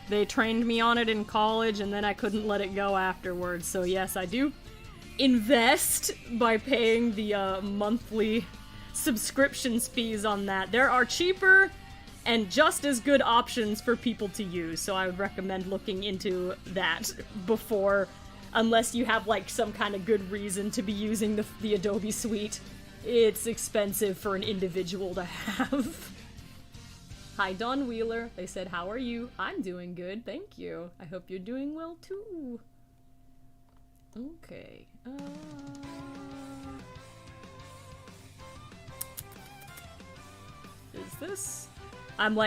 They trained me on it in college, and then I couldn't let it go afterwards. So yes, I do invest by paying the monthly subscriptions fees on that. There are cheaper and just as good options for people to use, so I would recommend looking into that before, unless you have like some kind of good reason to be using the Adobe suite. It's expensive for an individual to have. Hi, Don Wheeler. They said, how are you? I'm doing good, thank you. I hope you're doing well, too. Okay. Is this... I'm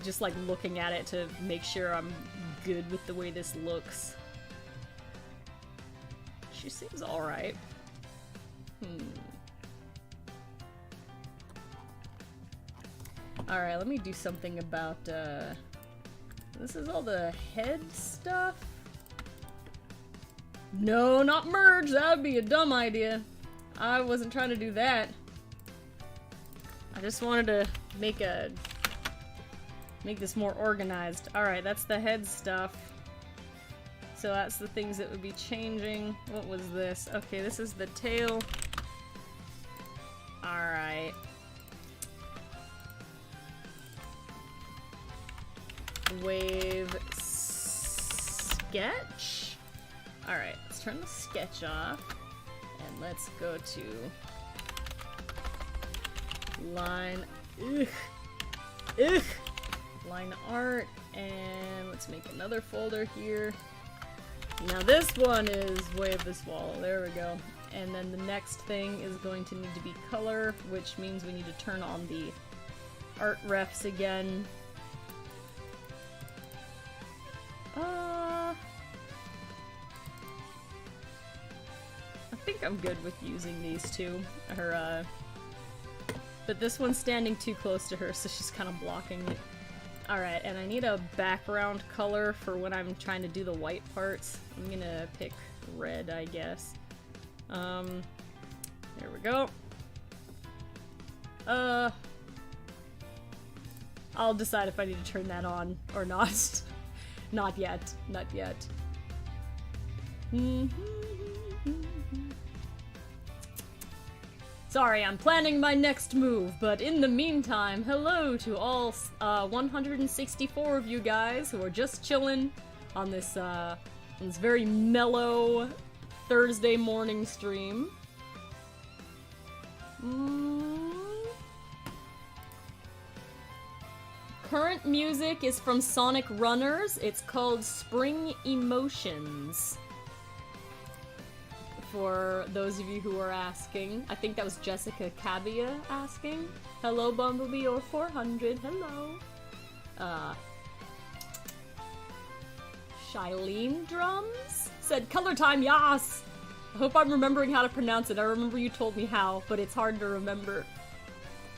just like looking at it to make sure I'm good with the way this looks. She seems alright. Alright, let me do something about, this is all the head stuff? No, not merge! That would be a dumb idea. I wasn't trying to do that. I just wanted to make this more organized. Alright, that's the head stuff. So that's the things that would be changing. What was this? Okay, this is the tail. Alright. Wave sketch. Alright, let's turn the sketch off. And let's go to line. Ugh. Ugh. Line art. And let's make another folder here. Now this one is Wave this wall. There we go. And then the next thing is going to need to be color, which means we need to turn on the art refs again. I think I'm good with using these two. But this one's standing too close to her, so she's kind of blocking it. Alright, and I need a background color for when I'm trying to do the white parts. I'm gonna pick red, I guess. There we go. I'll decide if I need to turn that on or not. Not yet. Not yet. Sorry, I'm planning my next move, but in the meantime, hello to all 164 of you guys who are just chilling on this very mellow Thursday morning stream. Current music is from Sonic Runners. It's called Spring Emotions. For those of you who are asking. I think that was Jessica Cabia asking. Hello, Bumblebee or 400. Hello. Shylene Drums said, color time, yas! I hope I'm remembering how to pronounce it. I remember you told me how, but it's hard to remember.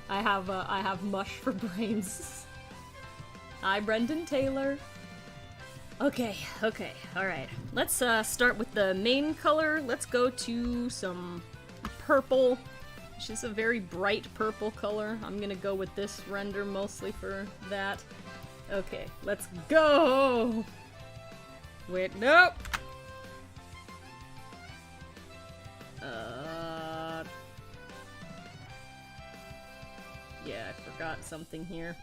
I have mush for brains. Hi, Brendan Taylor. Okay, alright. Let's start with the main color. Let's go to some purple, which is a very bright purple color. I'm gonna go with this render mostly for that. Okay, let's go! Wait, nope! Yeah, I forgot something here.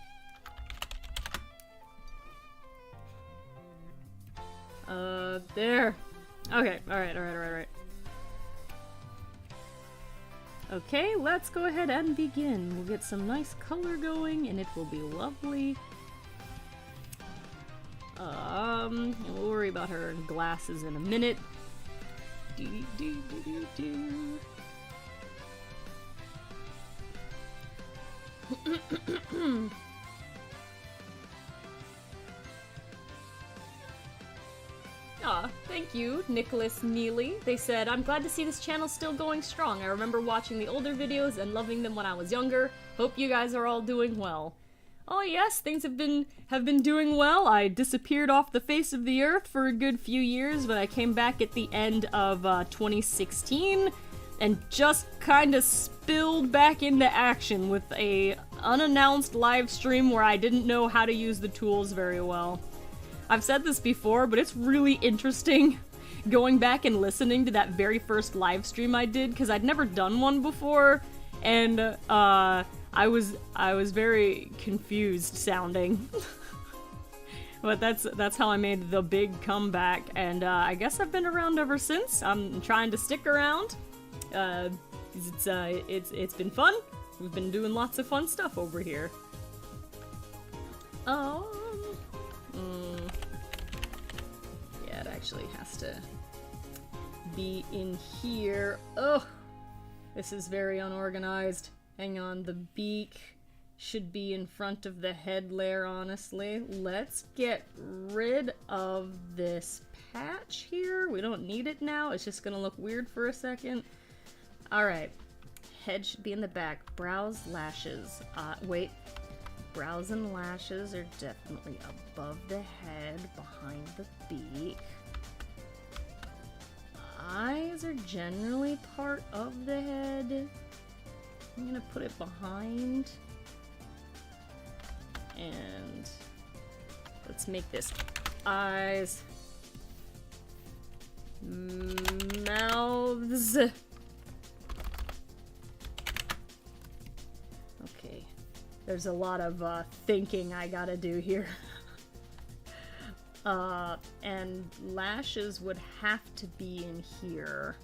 There. Okay, alright. Okay, let's go ahead and begin. We'll get some nice color going, and it will be lovely. We'll worry about her glasses in a minute. Aw, thank you, Nicholas Neely. They said, I'm glad to see this channel still going strong. I remember watching the older videos and loving them when I was younger. Hope you guys are all doing well. Oh yes, things have been doing well. I disappeared off the face of the earth for a good few years, but I came back at the end of 2016 and just kind of spilled back into action with a unannounced live stream where I didn't know how to use the tools very well. I've said this before, but it's really interesting going back and listening to that very first live stream I did, because I'd never done one before, and I was very confused sounding. But that's how I made the big comeback, and I guess I've been around ever since. I'm trying to stick around. It's been fun. We've been doing lots of fun stuff over here. Yeah, it actually has to be in here. Oh, this is very unorganized. Hang on, the beak should be in front of the head layer, honestly. Let's get rid of this patch here. We don't need it now. It's just gonna look weird for a second. Alright. Head should be in the back. Brows, lashes. Wait. Brows and lashes are definitely above the head, behind the beak. Eyes are generally part of the head. I'm gonna put it behind. And let's make this eyes, mouths. Okay, there's a lot of thinking I gotta do here. And lashes would have to be in here.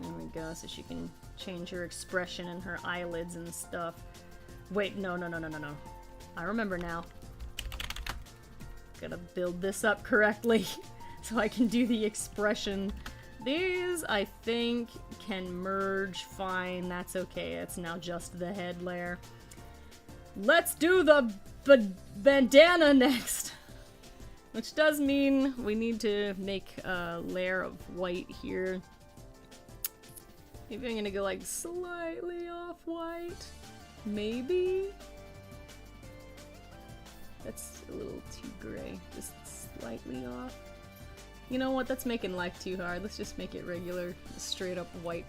There we go, so she can change her expression and her eyelids and stuff. Wait, no. I remember now. Gotta build this up correctly so I can do the expression. These, I think, can merge fine. That's okay. It's now just the head layer. Let's do the bandana next. Which does mean we need to make a layer of white here. Maybe I'm gonna go like slightly off-white. Maybe? That's a little too gray. Just slightly off. You know what? That's making life too hard. Let's just make it regular, straight up white.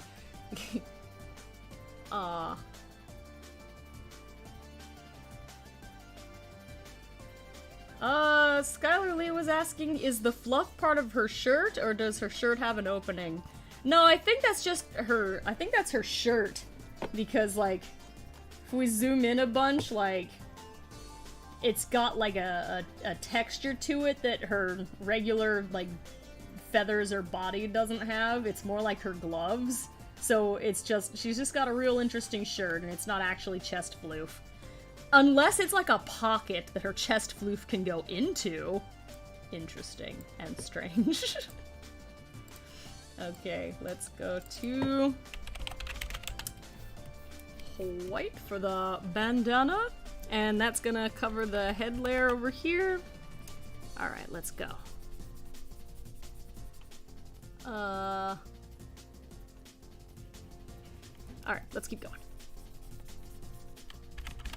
Skylar Lee was asking, is the fluff part of her shirt, or does her shirt have an opening? No, I think that's just her, I think that's her shirt. Because, like, if we zoom in a bunch, like, it's got, like, a texture to it that her regular, like, feathers or body doesn't have. It's more like her gloves. So it's just, she's just got a real interesting shirt, and it's not actually chest floof. Unless it's like a pocket that her chest floof can go into. Interesting and strange. Okay, let's go to white for the bandana. And that's gonna cover the head layer over here. Alright, let's go. Alright, let's keep going.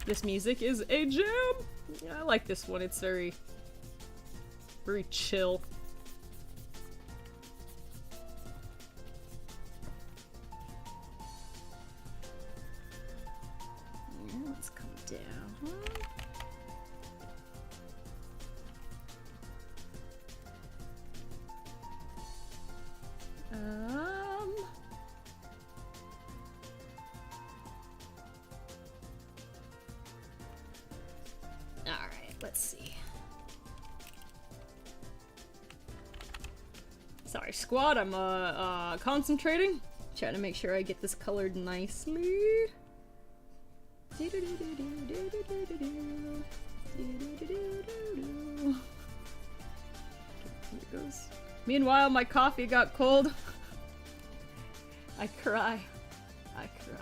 This music is a jam! Yeah, I like this one. It's very chill. Yeah, let's come down. Alright, let's see. Sorry, squad, I'm concentrating. Trying to make sure I get this colored nicely. Here it goes. Meanwhile, my coffee got cold. I cry. I cry.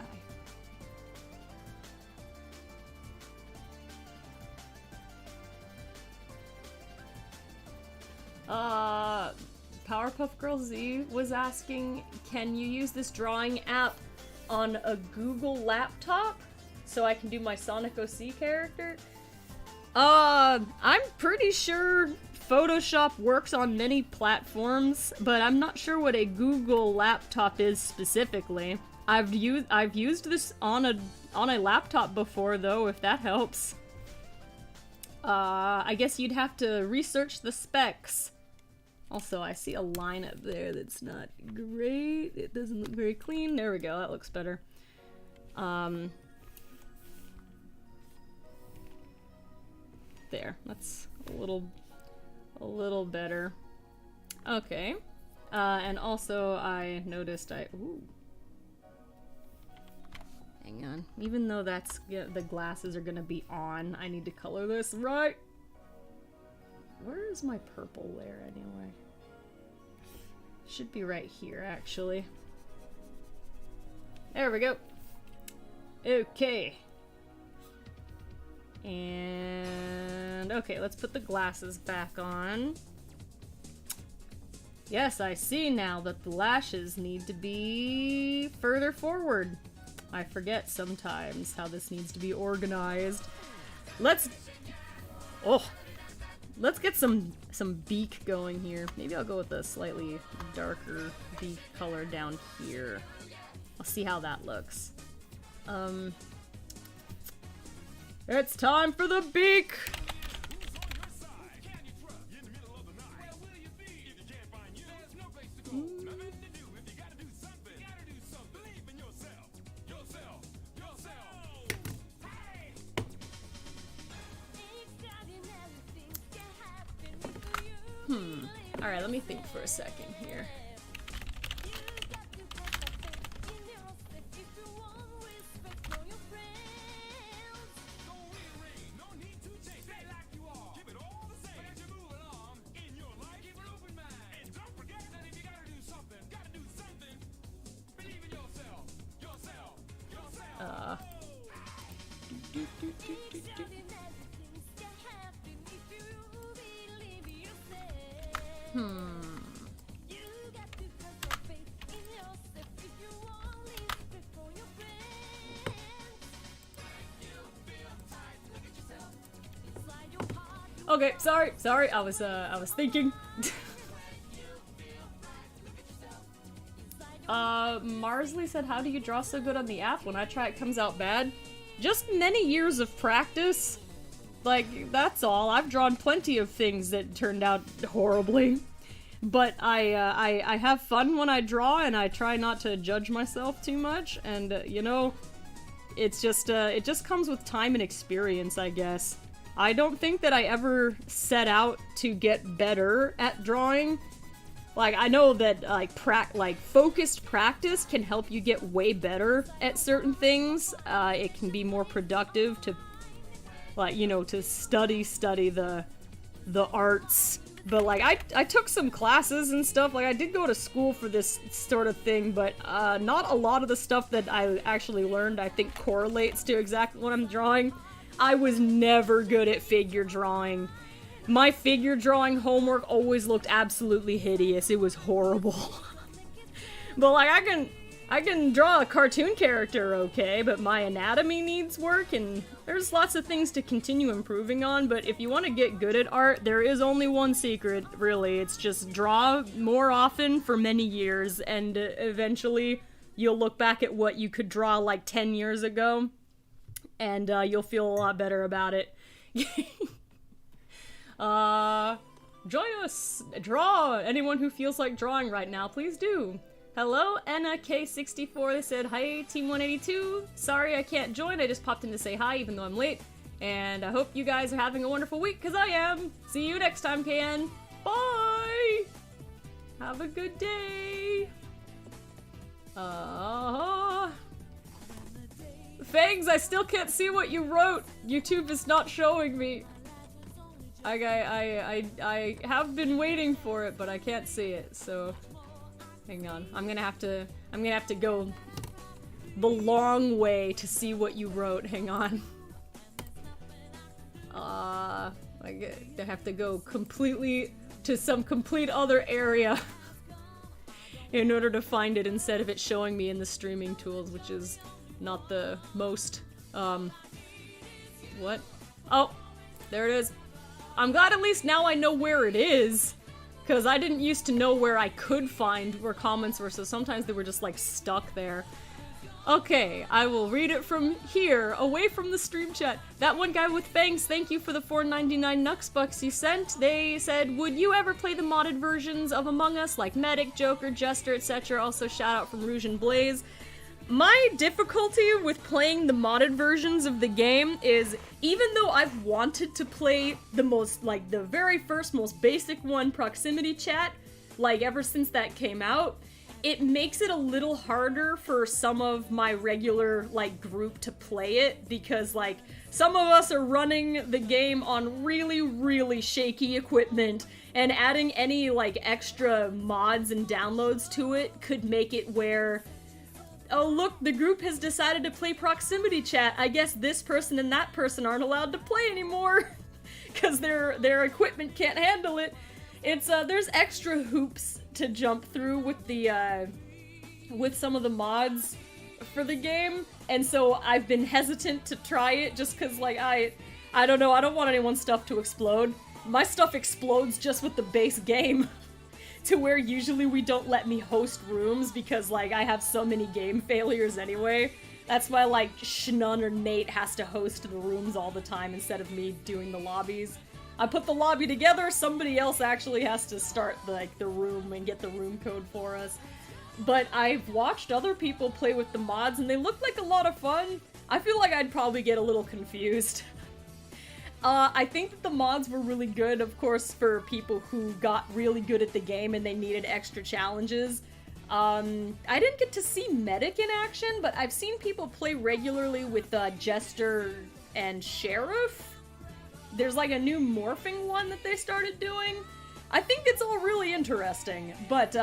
Powerpuff Girl Z was asking, can you use this drawing app on a Google laptop so I can do my Sonic OC character? I'm pretty sure Photoshop works on many platforms, but I'm not sure what a Google laptop is specifically. I've used this on a laptop before though, if that helps. I guess you'd have to research the specs. Also, I see a line up there that's not great. It doesn't look very clean. There we go, that looks better. There, that's a little better. Okay. And also I noticed ooh. Hang on. Even though that's, the glasses are gonna be on, I need to color this right. Where is my purple layer anyway? Should be right here, actually. There we go. Okay. And okay, let's put the glasses back on. Yes, I see now that the lashes need to be further forward. I forget sometimes how this needs to be organized. Let's get some beak going here. Maybe I'll go with a slightly darker beak color down here. I'll see how that looks. It's time for the beak! Alright, let me think for a second here. Okay, sorry, I was thinking. Marsley said, how do you draw so good on the app? When I try it comes out bad. Just many years of practice. Like, that's all. I've drawn plenty of things that turned out horribly. But I have fun when I draw, and I try not to judge myself too much, and, you know, it's just, it just comes with time and experience, I guess. I don't think that I ever set out to get better at drawing. Like, I know that, like, focused practice can help you get way better at certain things. It can be more productive to, like, you know, to study the arts. But, like, I took some classes and stuff. Like, I did go to school for this sort of thing, but, not a lot of the stuff that I actually learned, I think, correlates to exactly what I'm drawing. I was never good at figure drawing. My figure drawing homework always looked absolutely hideous. It was horrible. But, like, I can draw a cartoon character okay, but my anatomy needs work, and there's lots of things to continue improving on, but if you want to get good at art, there is only one secret, really. It's just draw more often for many years, and eventually you'll look back at what you could draw like 10 years ago, and you'll feel a lot better about it. Joyous! Draw! Anyone who feels like drawing right now, please do. Hello, Anna K64. They said, hi, Team 182. Sorry I can't join. I just popped in to say hi, even though I'm late. And I hope you guys are having a wonderful week, because I am. See you next time, KN. Bye! Have a good day. Fangs, I still can't see what you wrote. YouTube is not showing me. I have been waiting for it, but I can't see it, so hang on. I'm gonna have to go the long way to see what you wrote. Hang on. I have to go completely to some complete other area in order to find it instead of it showing me in the streaming tools, which is not the most, what? Oh, there it is. I'm glad at least now I know where it is, because I didn't used to know where I could find where comments were, so sometimes they were just, like, stuck there. Okay, I will read it from here, away from the stream chat. That one guy with fangs, thank you for the $4.99 Nux Bucks you sent. They said, would you ever play the modded versions of Among Us, like Medic, Joker, Jester, etc.? Also, shout out from Rouge and Blaze. My difficulty with playing the modded versions of the game is, even though I've wanted to play the most, like, the very first, most basic one, Proximity Chat, like, ever since that came out, it makes it a little harder for some of my regular, like, group to play it, because, like, some of us are running the game on really, really shaky equipment, and adding any, like, extra mods and downloads to it could make it where Oh look, the group has decided to play proximity chat. I guess this person and that person aren't allowed to play anymore. Because their equipment can't handle it. It's, there's extra hoops to jump through with the, with some of the mods for the game. And so I've been hesitant to try it just because, like, I don't know, I don't want anyone's stuff to explode. My stuff explodes just with the base game. To where usually we don't let me host rooms because, like, I have so many game failures anyway. That's why, like, Schnun or Nate has to host the rooms all the time instead of me doing the lobbies. I put the lobby together, somebody else actually has to start, like, the room and get the room code for us. But I've watched other people play with the mods and they look like a lot of fun. I feel like I'd probably get a little confused. I think that the mods were really good, of course, for people who got really good at the game and they needed extra challenges. I didn't get to see Medic in action, but I've seen people play regularly with Jester and Sheriff. There's like a new morphing one that they started doing. I think it's all really interesting, but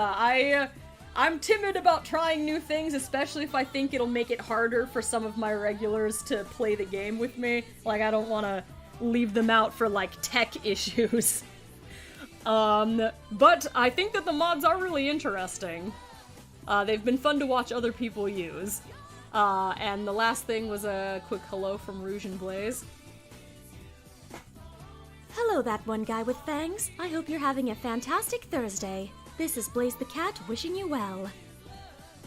I'm timid about trying new things, especially if I think it'll make it harder for some of my regulars to play the game with me. Like, I don't want to leave them out for, like, tech issues. But I think that the mods are really interesting. They've been fun to watch other people use. And the last thing was a quick hello from Rouge and Blaze. Hello, that one guy with fangs. I hope you're having a fantastic Thursday. This is Blaze the Cat wishing you well.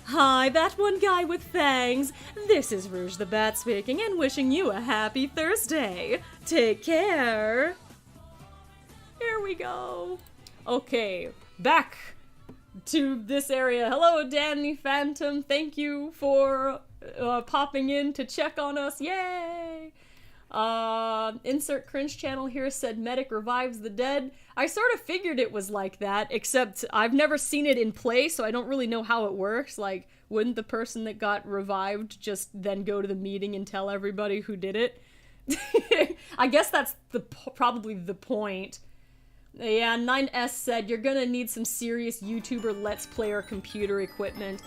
Hi, that one guy with fangs. This is Rouge the Bat speaking and wishing you a happy Thursday. Take care. Here we go. Okay, back to this area. Hello, Danny Phantom. Thank you for popping in to check on us. Yay! Insert cringe channel here said Medic revives the dead. I sort of figured it was like that, except I've never seen it in play, so I don't really know how it works. Like, wouldn't the person that got revived just then go to the meeting and tell everybody who did it? I guess that's probably the point. Yeah, 9S said, you're gonna need some serious YouTuber Let's Player computer equipment.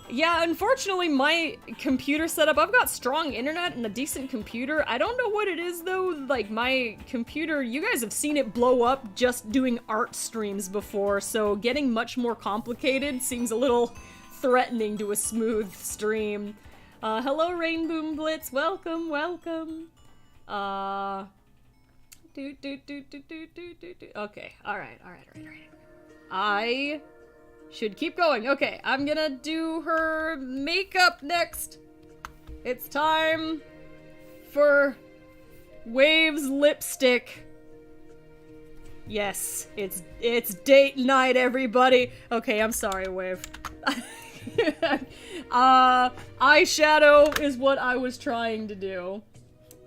Yeah, unfortunately, my computer setup, I've got strong internet and a decent computer. I don't know what it is, though. Like, my computer, you guys have seen it blow up just doing art streams before, so getting much more complicated seems a little threatening to a smooth stream. Hello, Rainboom Blitz. Welcome, welcome. Okay, alright. I should keep going. Okay, I'm gonna do her makeup next. It's time for Wave's lipstick. Yes, it's date night, everybody. Okay, I'm sorry, Wave. Eyeshadow is what I was trying to do,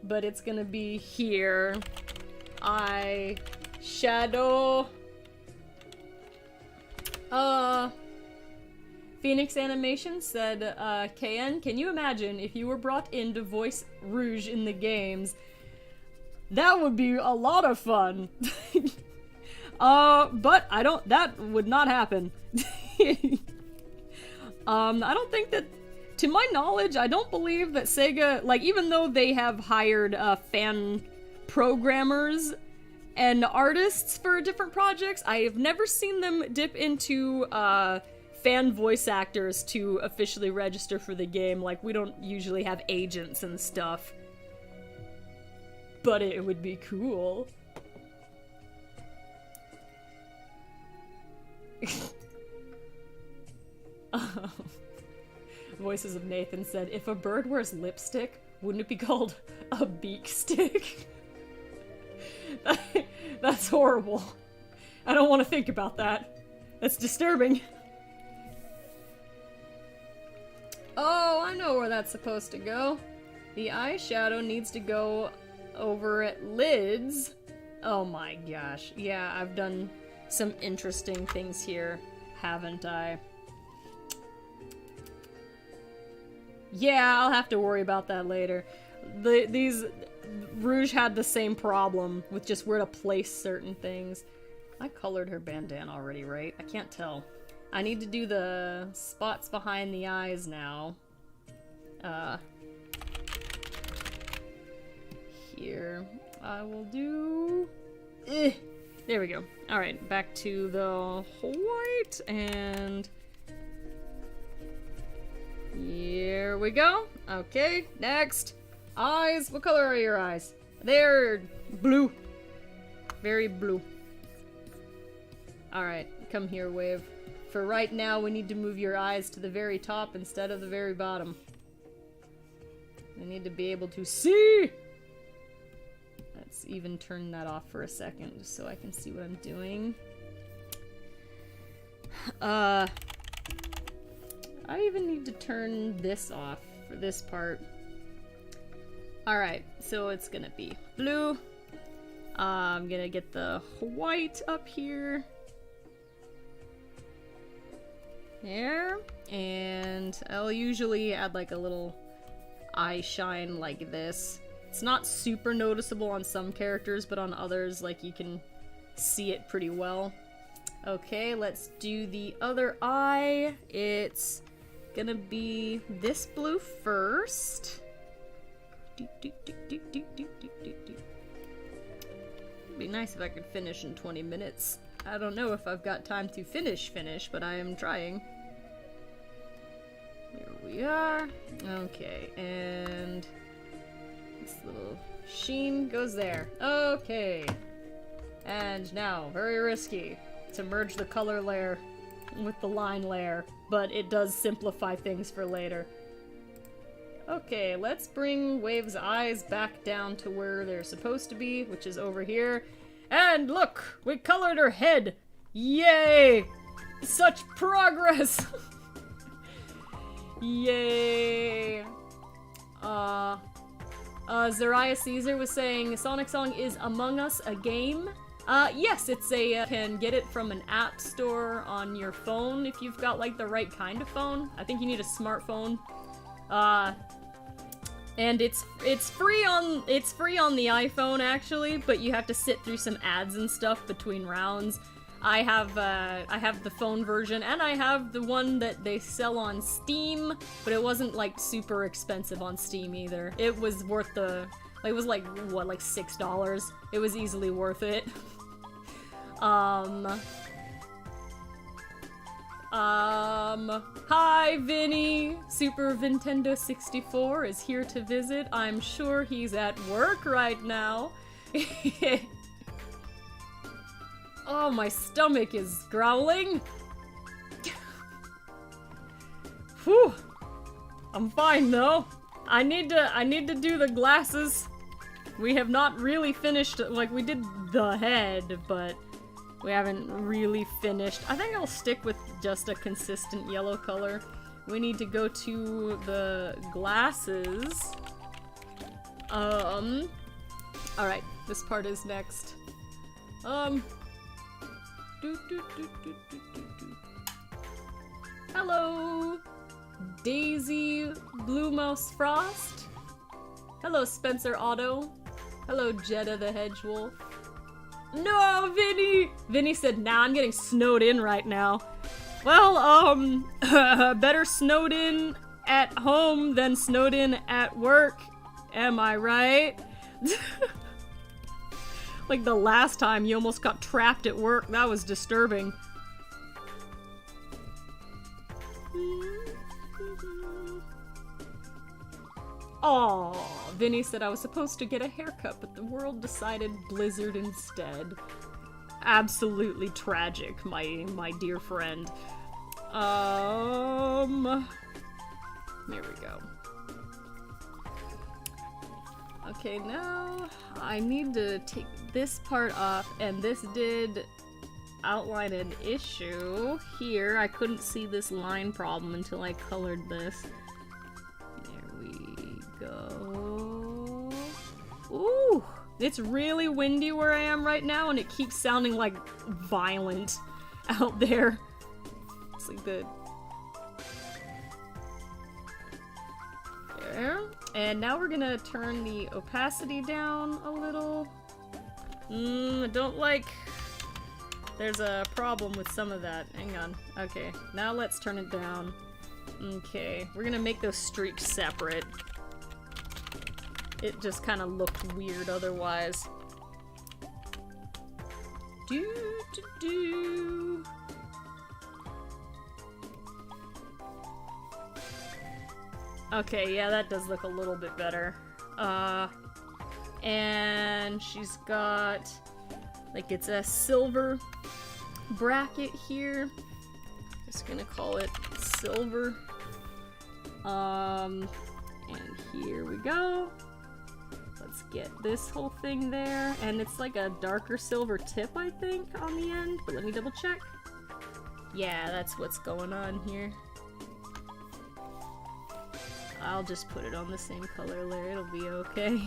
but it's gonna be here. Eyeshadow. Phoenix Animation said, KN, can you imagine if you were brought in to voice Rouge in the games? That would be a lot of fun. But that would not happen. I don't think that, to my knowledge, I don't believe that Sega, like, even though they have hired, fan programmers and artists for different projects, I have never seen them dip into, fan voice actors to officially register for the game. Like, we don't usually have agents and stuff. But it would be cool. Voices of Nathan said, if a bird wears lipstick, wouldn't it be called a beak stick? That's horrible. I don't want to think about that. That's disturbing. Oh, I know where that's supposed to go. The eyeshadow needs to go over at lids. Oh my gosh. Yeah, I've done some interesting things here, haven't I? Yeah, I'll have to worry about that later. Rouge had the same problem with just where to place certain things. I colored her bandana already, right? I can't tell. I need to do the spots behind the eyes now. Here. I will do... There we go. Alright, back to the white, and... Here we go. Okay, next. Eyes. What color are your eyes? They're blue. Very blue. Alright, come here, Wave. For right now, we need to move your eyes to the very top instead of the very bottom. We need to be able to see! Let's even turn that off for a second, just so I can see what I'm doing. I even need to turn this off for this part. Alright, so it's gonna be blue. I'm gonna get the white up here. There. And I'll usually add like a little eye shine like this. It's not super noticeable on some characters, but on others, like, you can see it pretty well. Okay, let's do the other eye. It's gonna be this blue first. It'd be nice if I could finish in 20 minutes. I don't know if I've got time to finish, but I am trying. Here we are. Okay, and this little sheen goes there. Okay. And now, very risky, to merge the color layer with the line layer, but it does simplify things for later. Okay, let's bring Wave's eyes back down to where they're supposed to be, which is over here. And look! We colored her head! Yay! Such progress! Yay! Zariah Caesar was saying, Sonic Song is Among Us a game? Yes, it's a, can get it from an app store on your phone if you've got, like, the right kind of phone. I think you need a smartphone. And it's free on the iPhone, actually, but you have to sit through some ads and stuff between rounds. I have the phone version, and I have the one that they sell on Steam, but it wasn't, like, super expensive on Steam either. It was worth the, like, it was like, what, like $6? It was easily worth it. Hi, Vinny! Super Nintendo 64 is here to visit. I'm sure he's at work right now. Oh, my stomach is growling. Whew. I'm fine, though. I need to do the glasses. We have not really finished, like, we did the head, but we haven't really finished. I think I'll stick with just a consistent yellow color. We need to go to the glasses. Alright, this part is next. Hello, Daisy Blue Mouse Frost. Hello, Spencer Otto. Hello, Jeddah the Hedgewolf. No, Vinny! Vinny said, nah, I'm getting snowed in right now. Well, better snowed in at home than snowed in at work. Am I right? Like the last time you almost got trapped at work. That was disturbing. Aw, Vinny said I was supposed to get a haircut, but the world decided Blizzard instead. Absolutely tragic, my dear friend. Here we go. Okay, now I need to take this part off, and this did outline an issue here. I couldn't see this line problem until I colored this. There we go. Ooh! It's really windy where I am right now, and it keeps sounding like violent out there. It's like the... There. And now we're gonna turn the opacity down a little. I don't like There's a problem with some of that. Hang on. Okay, now let's turn it down. Okay, we're gonna make those streaks separate. It just kind of looked weird otherwise. Do. Okay, yeah, that does look a little bit better. And she's got, like, it's a silver bracket here. Just gonna call it silver. And here we go. Let's get this whole thing there. And it's like a darker silver tip, I think, on the end. But let me double check. Yeah, that's what's going on here. I'll just put it on the same color layer. It'll be okay.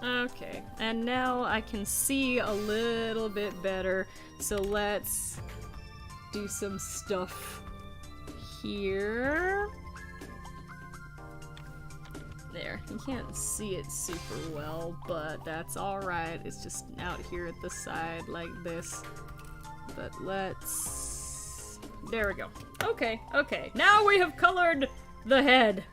Okay, and now I can see a little bit better. So let's do some stuff here. There, you can't see it super well, but that's alright. It's just out here at the side like this. But let's... There we go. Okay, okay. Now we have colored the head.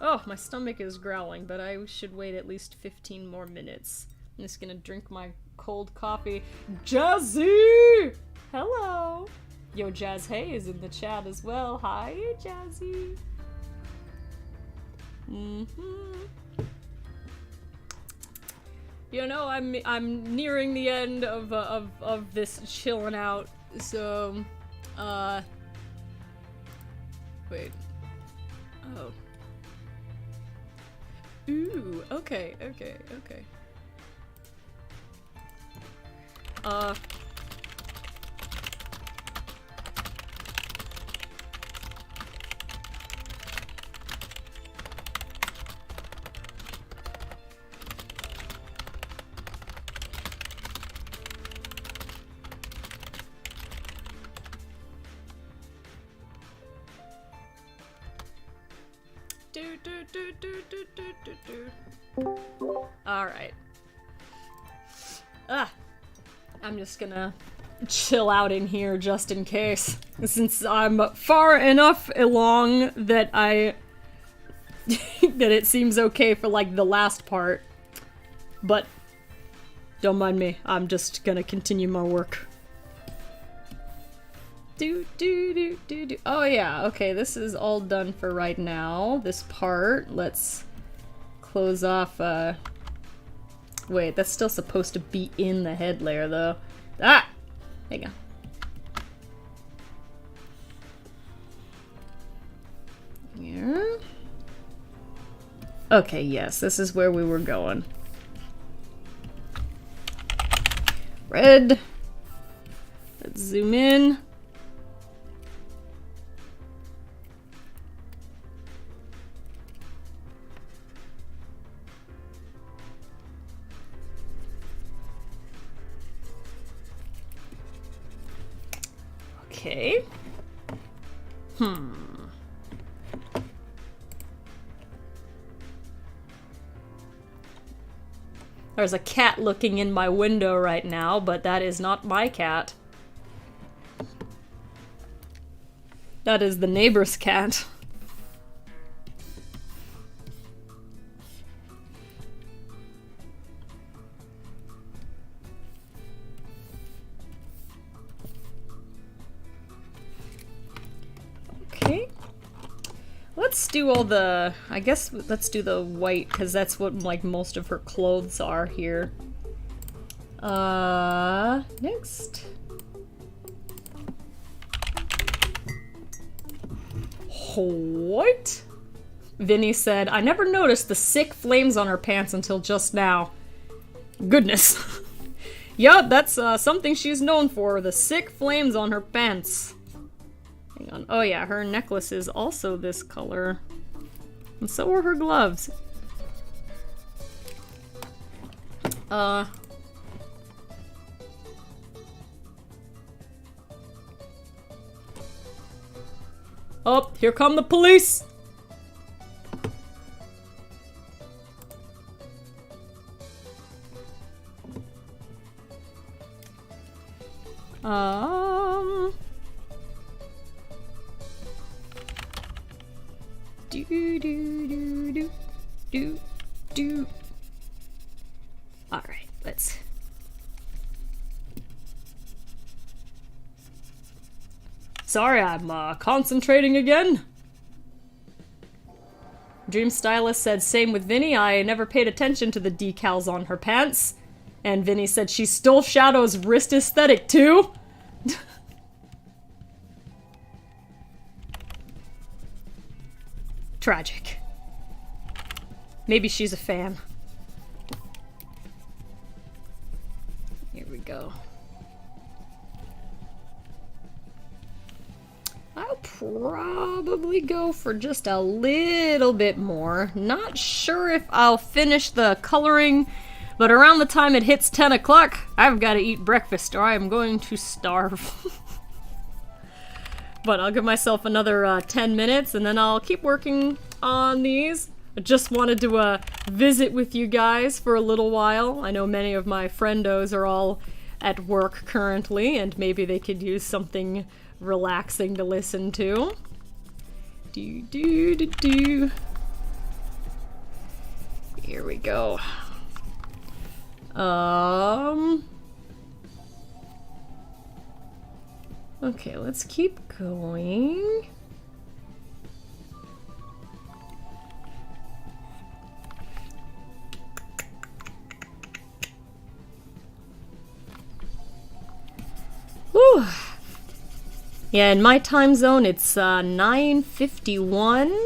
Oh, my stomach is growling, but I should wait at least 15 more minutes. I'm just gonna drink my cold coffee. Jazzy! Hello! Yo, Jazz Hay is in the chat as well. Hi, Jazzy! You know, I'm nearing the end of this chilling out, so, wait. Oh. Ooh, okay. Alright. I'm just gonna chill out in here just in case. Since I'm far enough along that that it seems okay for, like, the last part. But don't mind me. I'm just gonna continue my work. Oh yeah, okay, this is all done for right now. This part, let's close off, wait, that's still supposed to be in the head layer, though. Ah! Hang on. Here. Okay, yes, this is where we were going. Red. Let's zoom in. Okay. There's a cat looking in my window right now, but that is not my cat. That is the neighbor's cat. Okay. Let's do all the... I guess let's do the white, because that's what, like, most of her clothes are here. Next. What? Vinny said, I never noticed the sick flames on her pants until just now. Goodness. Yup, that's something she's known for, the sick flames on her pants. Hang on. Oh yeah, her necklace is also this color. And so are her gloves. Oh, here come the police! Do do do do do do. Alright, let's... Sorry, I'm concentrating again. Dream Stylist said, same with Vinny, I never paid attention to the decals on her pants. And Vinny said she stole Shadow's wrist aesthetic too. Tragic. Maybe she's a fan. Here we go. I'll probably go for just a little bit more. Not sure if I'll finish the coloring, but around the time it hits 10 o'clock, I've got to eat breakfast or I am going to starve. But I'll give myself another 10 minutes and then I'll keep working on these. I just wanted to visit with you guys for a little while. I know many of my friendos are all at work currently and maybe they could use something relaxing to listen to. Do do do do. Here we go. Okay, let's keep going. Whew. Yeah, in my time zone, it's 9:51.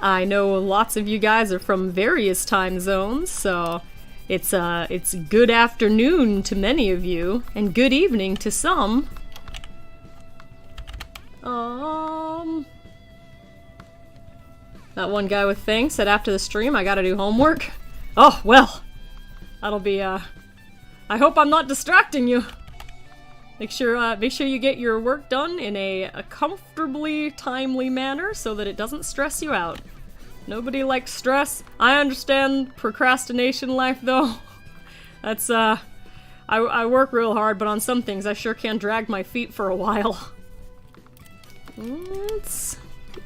I know lots of you guys are from various time zones, so it's good afternoon to many of you, and good evening to some. That one guy with things said after the stream I gotta do homework. Oh, well. That'll be, I hope I'm not distracting you. Make sure you get your work done in a comfortably timely manner so that it doesn't stress you out. Nobody likes stress. I understand procrastination life, though. That's, I work real hard, but on some things I sure can drag my feet for a while. Let's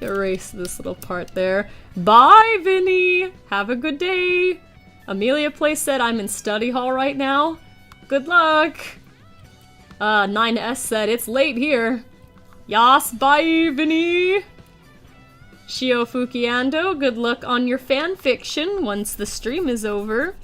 erase this little part there. Bye, Vinny! Have a good day! Amelia Place said I'm in study hall right now. Good luck! 9S said it's late here. Yas, bye, Vinny! Shio Fukiando, good luck on your fan fiction once the stream is over.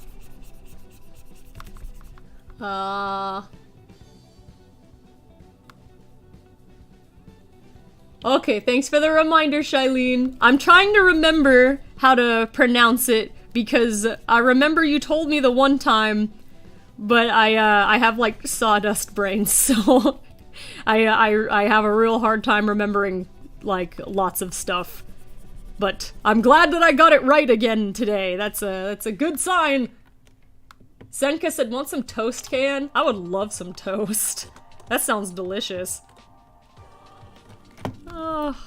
Okay, thanks for the reminder, Shailene. I'm trying to remember how to pronounce it because I remember you told me the one time, but I have like sawdust brain, so I have a real hard time remembering like lots of stuff. But I'm glad that I got it right again today. That's a good sign. Senka said, want some toast, Can? I would love some toast. That sounds delicious. Oh,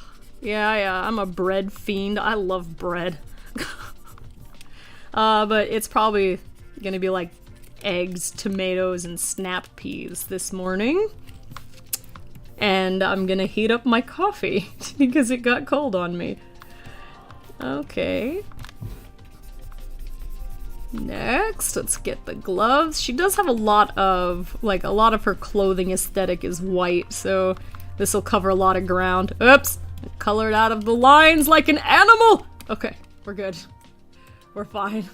yeah, I'm a bread fiend. I love bread. But it's probably gonna be like eggs, tomatoes, and snap peas this morning. And I'm gonna heat up my coffee because it got cold on me. Okay. Next, let's get the gloves. She does have a lot of her clothing aesthetic is white, so this will cover a lot of ground. Oops! I colored out of the lines like an animal! Okay, we're good. We're fine.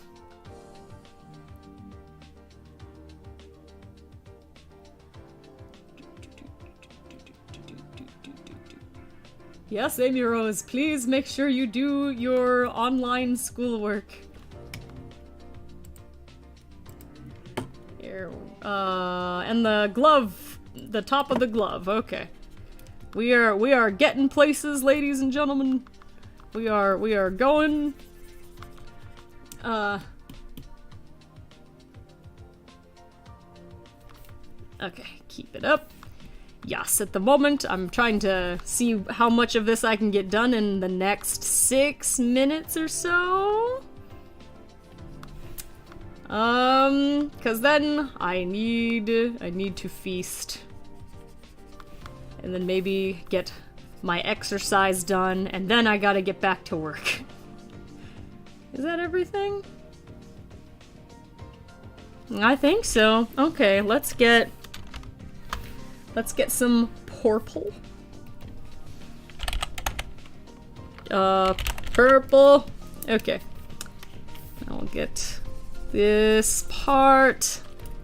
Yes, Amy Rose, please make sure you do your online schoolwork. Here, and the glove, the top of the glove, okay. We are getting places, ladies and gentlemen. We are going. Okay, keep it up. Yes, at the moment, I'm trying to see how much of this I can get done in the next 6 minutes or so. Cause then I need to feast. And then maybe get my exercise done, and then I gotta get back to work. Is that everything? I think so. Okay, let's get some purple. Purple. Okay. I'll get this part,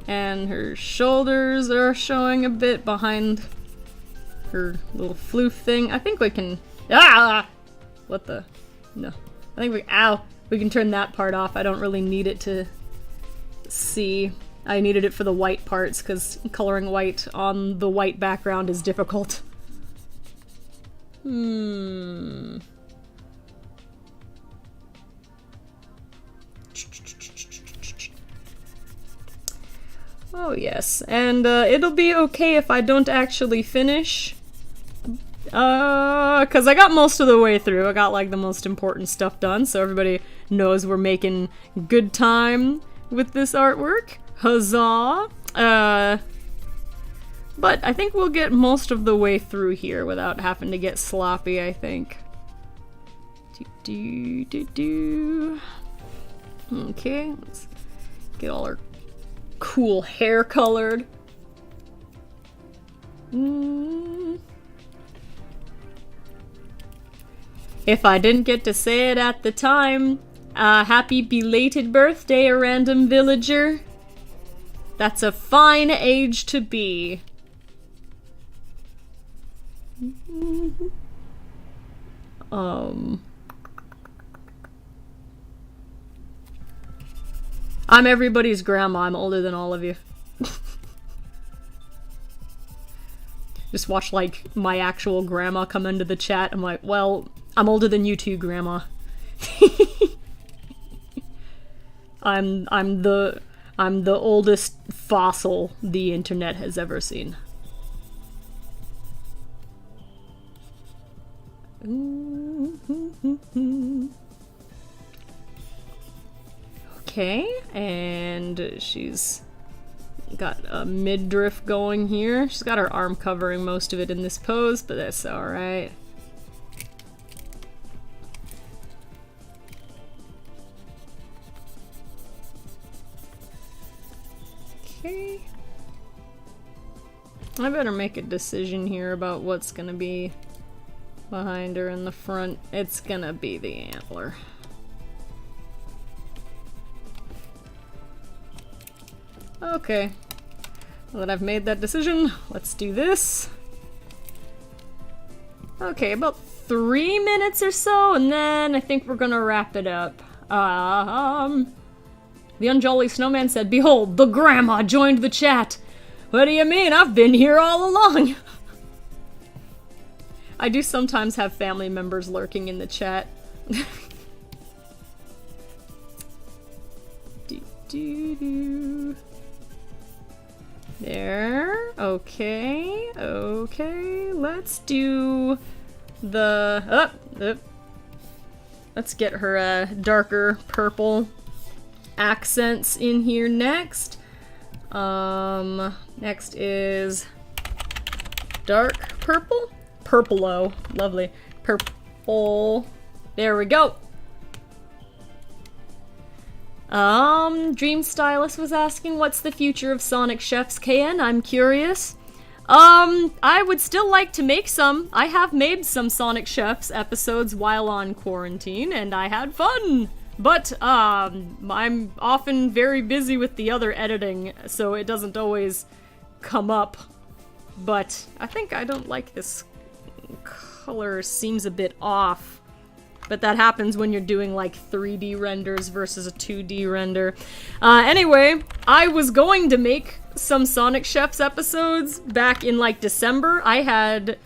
and her shoulders are showing a bit behind her little floof thing. I think we can... Ah! What the... No. I think we... Ow! We can turn that part off. I don't really need it to see. I needed it for the white parts, because coloring white on the white background is difficult. Oh yes, and it'll be okay if I don't actually finish. Cause I got most of the way through. I got like the most important stuff done, so everybody knows we're making good time with this artwork. Huzzah! But I think we'll get most of the way through here without having to get sloppy, I think. Okay, let's get all our cool hair colored. If I didn't get to say it at the time, happy belated birthday, a random villager. That's a fine age to be. I'm everybody's grandma. I'm older than all of you. Just watch, like, my actual grandma come into the chat. I'm like, well, I'm older than you too, grandma. I'm the oldest fossil the internet has ever seen. Okay, and she's got a midriff going here. She's got her arm covering most of it in this pose, but that's alright. Okay. I better make a decision here about what's gonna be behind her in the front. It's gonna be the antler. Okay. Now that I've made that decision, let's do this. Okay, about 3 minutes or so, and then I think we're gonna wrap it up. The Unjolly Snowman said, "Behold, the grandma joined the chat." What do you mean? I've been here all along. I do sometimes have family members lurking in the chat. There. Okay. Okay. Let's do the... Let's get her darker purple accents in here next. Next is dark purple. Purple-o. Lovely. Purple. There we go. Dream Stylist was asking, what's the future of Sonic Chefs, KN? I'm curious. I would still like to make some. I have made some Sonic Chefs episodes while on quarantine, and I had fun. But, I'm often very busy with the other editing, so it doesn't always come up. But I think I don't like this color. Seems a bit off. But that happens when you're doing, like, 3D renders versus a 2D render. Anyway, I was going to make some Sonic Chefs episodes back in, like, December. I had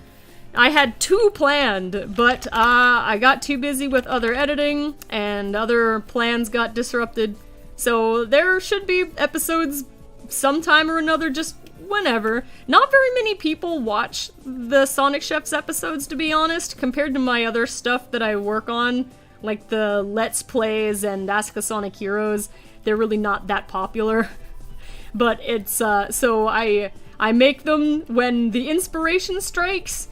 2 planned, but I got too busy with other editing, and other plans got disrupted. So there should be episodes sometime or another, just whenever. Not very many people watch the Sonic Chefs episodes, to be honest, compared to my other stuff that I work on, like the Let's Plays and Ask the Sonic Heroes. They're really not that popular. But it's, so I make them when the inspiration strikes.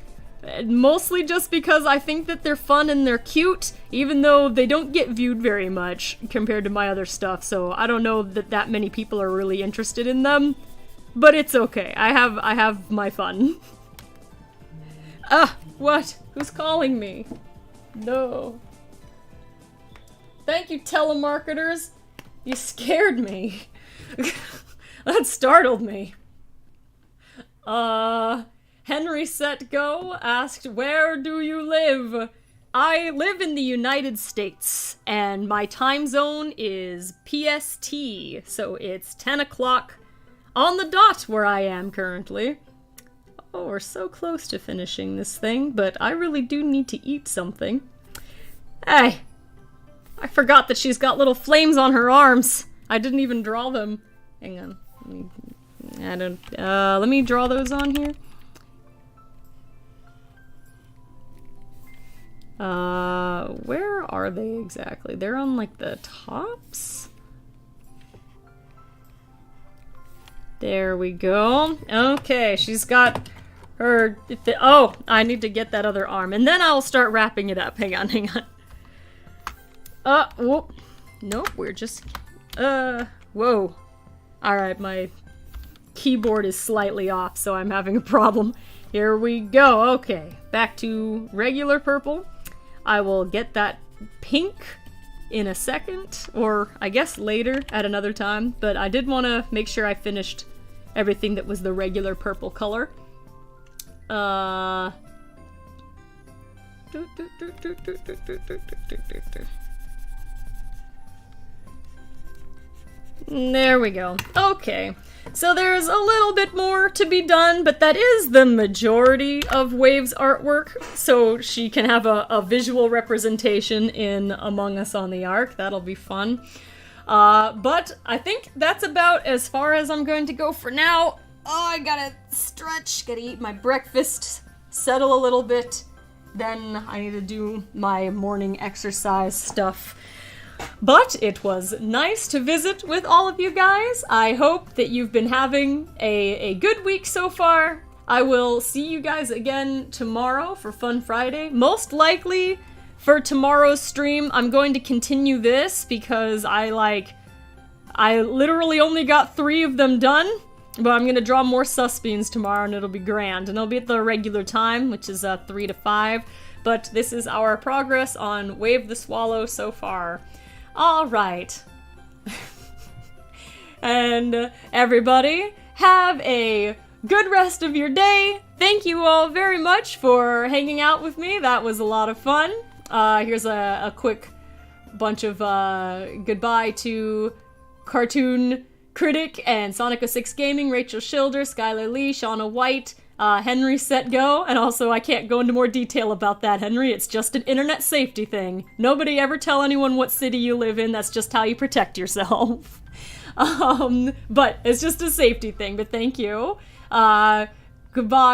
Mostly just because I think that they're fun and they're cute, even though they don't get viewed very much compared to my other stuff, so I don't know that many people are really interested in them. But it's okay. I have my fun. What? Who's calling me? No. Thank you, telemarketers. You scared me. That startled me. Henry Set Go asked, where do you live? I live in the United States, and my time zone is PST, so it's 10 o'clock on the dot where I am currently. Oh, we're so close to finishing this thing, but I really do need to eat something. Hey, I forgot that she's got little flames on her arms. I didn't even draw them. Hang on. Let me draw those on here. Where are they exactly? They're on, like, the tops? There we go. Okay, she's got her... Oh, I need to get that other arm. And then I'll start wrapping it up. Hang on. Whoop. Nope, we're just... Whoa. Alright, my keyboard is slightly off, so I'm having a problem. Here we go. Okay, back to regular purple. I will get that pink in a second, or I guess later at another time, but I did want to make sure I finished everything that was the regular purple color. There we go. Okay, so there's a little bit more to be done, but that is the majority of Wave's artwork, so she can have a visual representation in Among Us on the Ark. That'll be fun. But I think that's about as far as I'm going to go for now. Oh, I gotta stretch, gotta eat my breakfast, settle a little bit, then I need to do my morning exercise stuff. But it was nice to visit with all of you guys. I hope that you've been having a good week so far. I will see you guys again tomorrow for Fun Friday. Most likely for tomorrow's stream, I'm going to continue this because I literally only got 3 of them done. But I'm gonna draw more Susbeans tomorrow and it'll be grand. And it'll be at the regular time, which is 3 to 5. But this is our progress on Wave the Swallow so far. Alright. And everybody, have a good rest of your day. Thank you all very much for hanging out with me. That was a lot of fun. Here's a quick bunch of goodbye to Cartoon Critic and Sonic06 Gaming, Rachel Schilder, Skylar Lee, Shauna White, Henry Set Go, and also I can't go into more detail about that, Henry. It's just an internet safety thing. Nobody ever tell anyone what city you live in. That's just how you protect yourself. But it's just a safety thing, but thank you. Goodbye,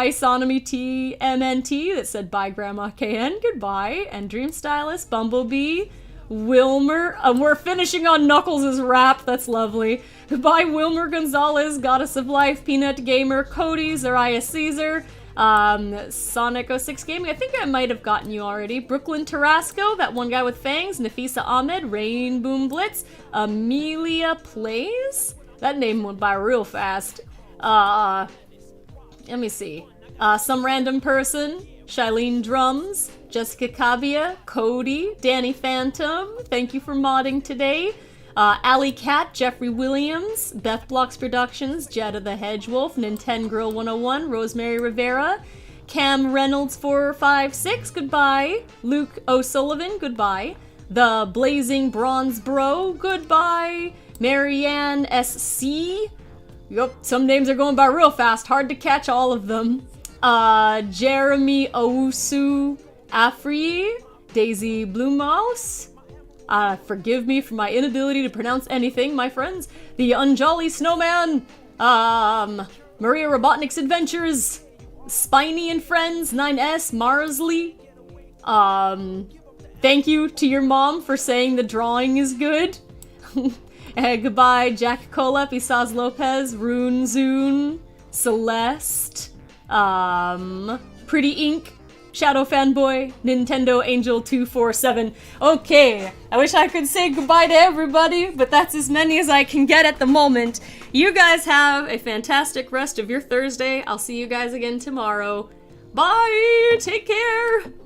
Sonomy TMNT that said bye, Grandma KN. Goodbye. And Dream Stylist, Bumblebee, Wilmer. We're finishing on Knuckles' rap. That's lovely. Goodbye, Wilmer Gonzalez, Goddess of Life, Peanut Gamer, Cody, Zariah Caesar, Sonic06 Gaming. I think I might have gotten you already. Brooklyn Tarasco, that one guy with fangs. Nafisa Ahmed, Rain Boom Blitz, Amelia Plays. That name went by real fast. Let me see. Some random person. Shailene Drums, Jessica Cavia, Cody, Danny Phantom, thank you for modding today. Alley Cat, Jeffrey Williams, Beth Blocks Productions, Jetta the Hedgewolf, Nintendo Girl 101, Rosemary Rivera, Cam Reynolds 456, goodbye. Luke O'Sullivan, goodbye. The Blazing Bronze Bro, goodbye. Marianne SC. Yup, some names are going by real fast, hard to catch all of them. Jeremy Owusu Afri, Daisy Bluemouse. Forgive me for my inability to pronounce anything, my friends. The Unjolly Snowman. Maria Robotnik's Adventures. Spiny and Friends, 9S, Marsley. Thank you to your mom for saying the drawing is good. Goodbye, Jack Colep, Isaz Lopez, Rune Zune, Celeste, Pretty Ink, Shadow Fanboy, Nintendo Angel 247. Okay, I wish I could say goodbye to everybody, but that's as many as I can get at the moment. You guys have a fantastic rest of your Thursday. I'll see you guys again tomorrow. Bye! Take care!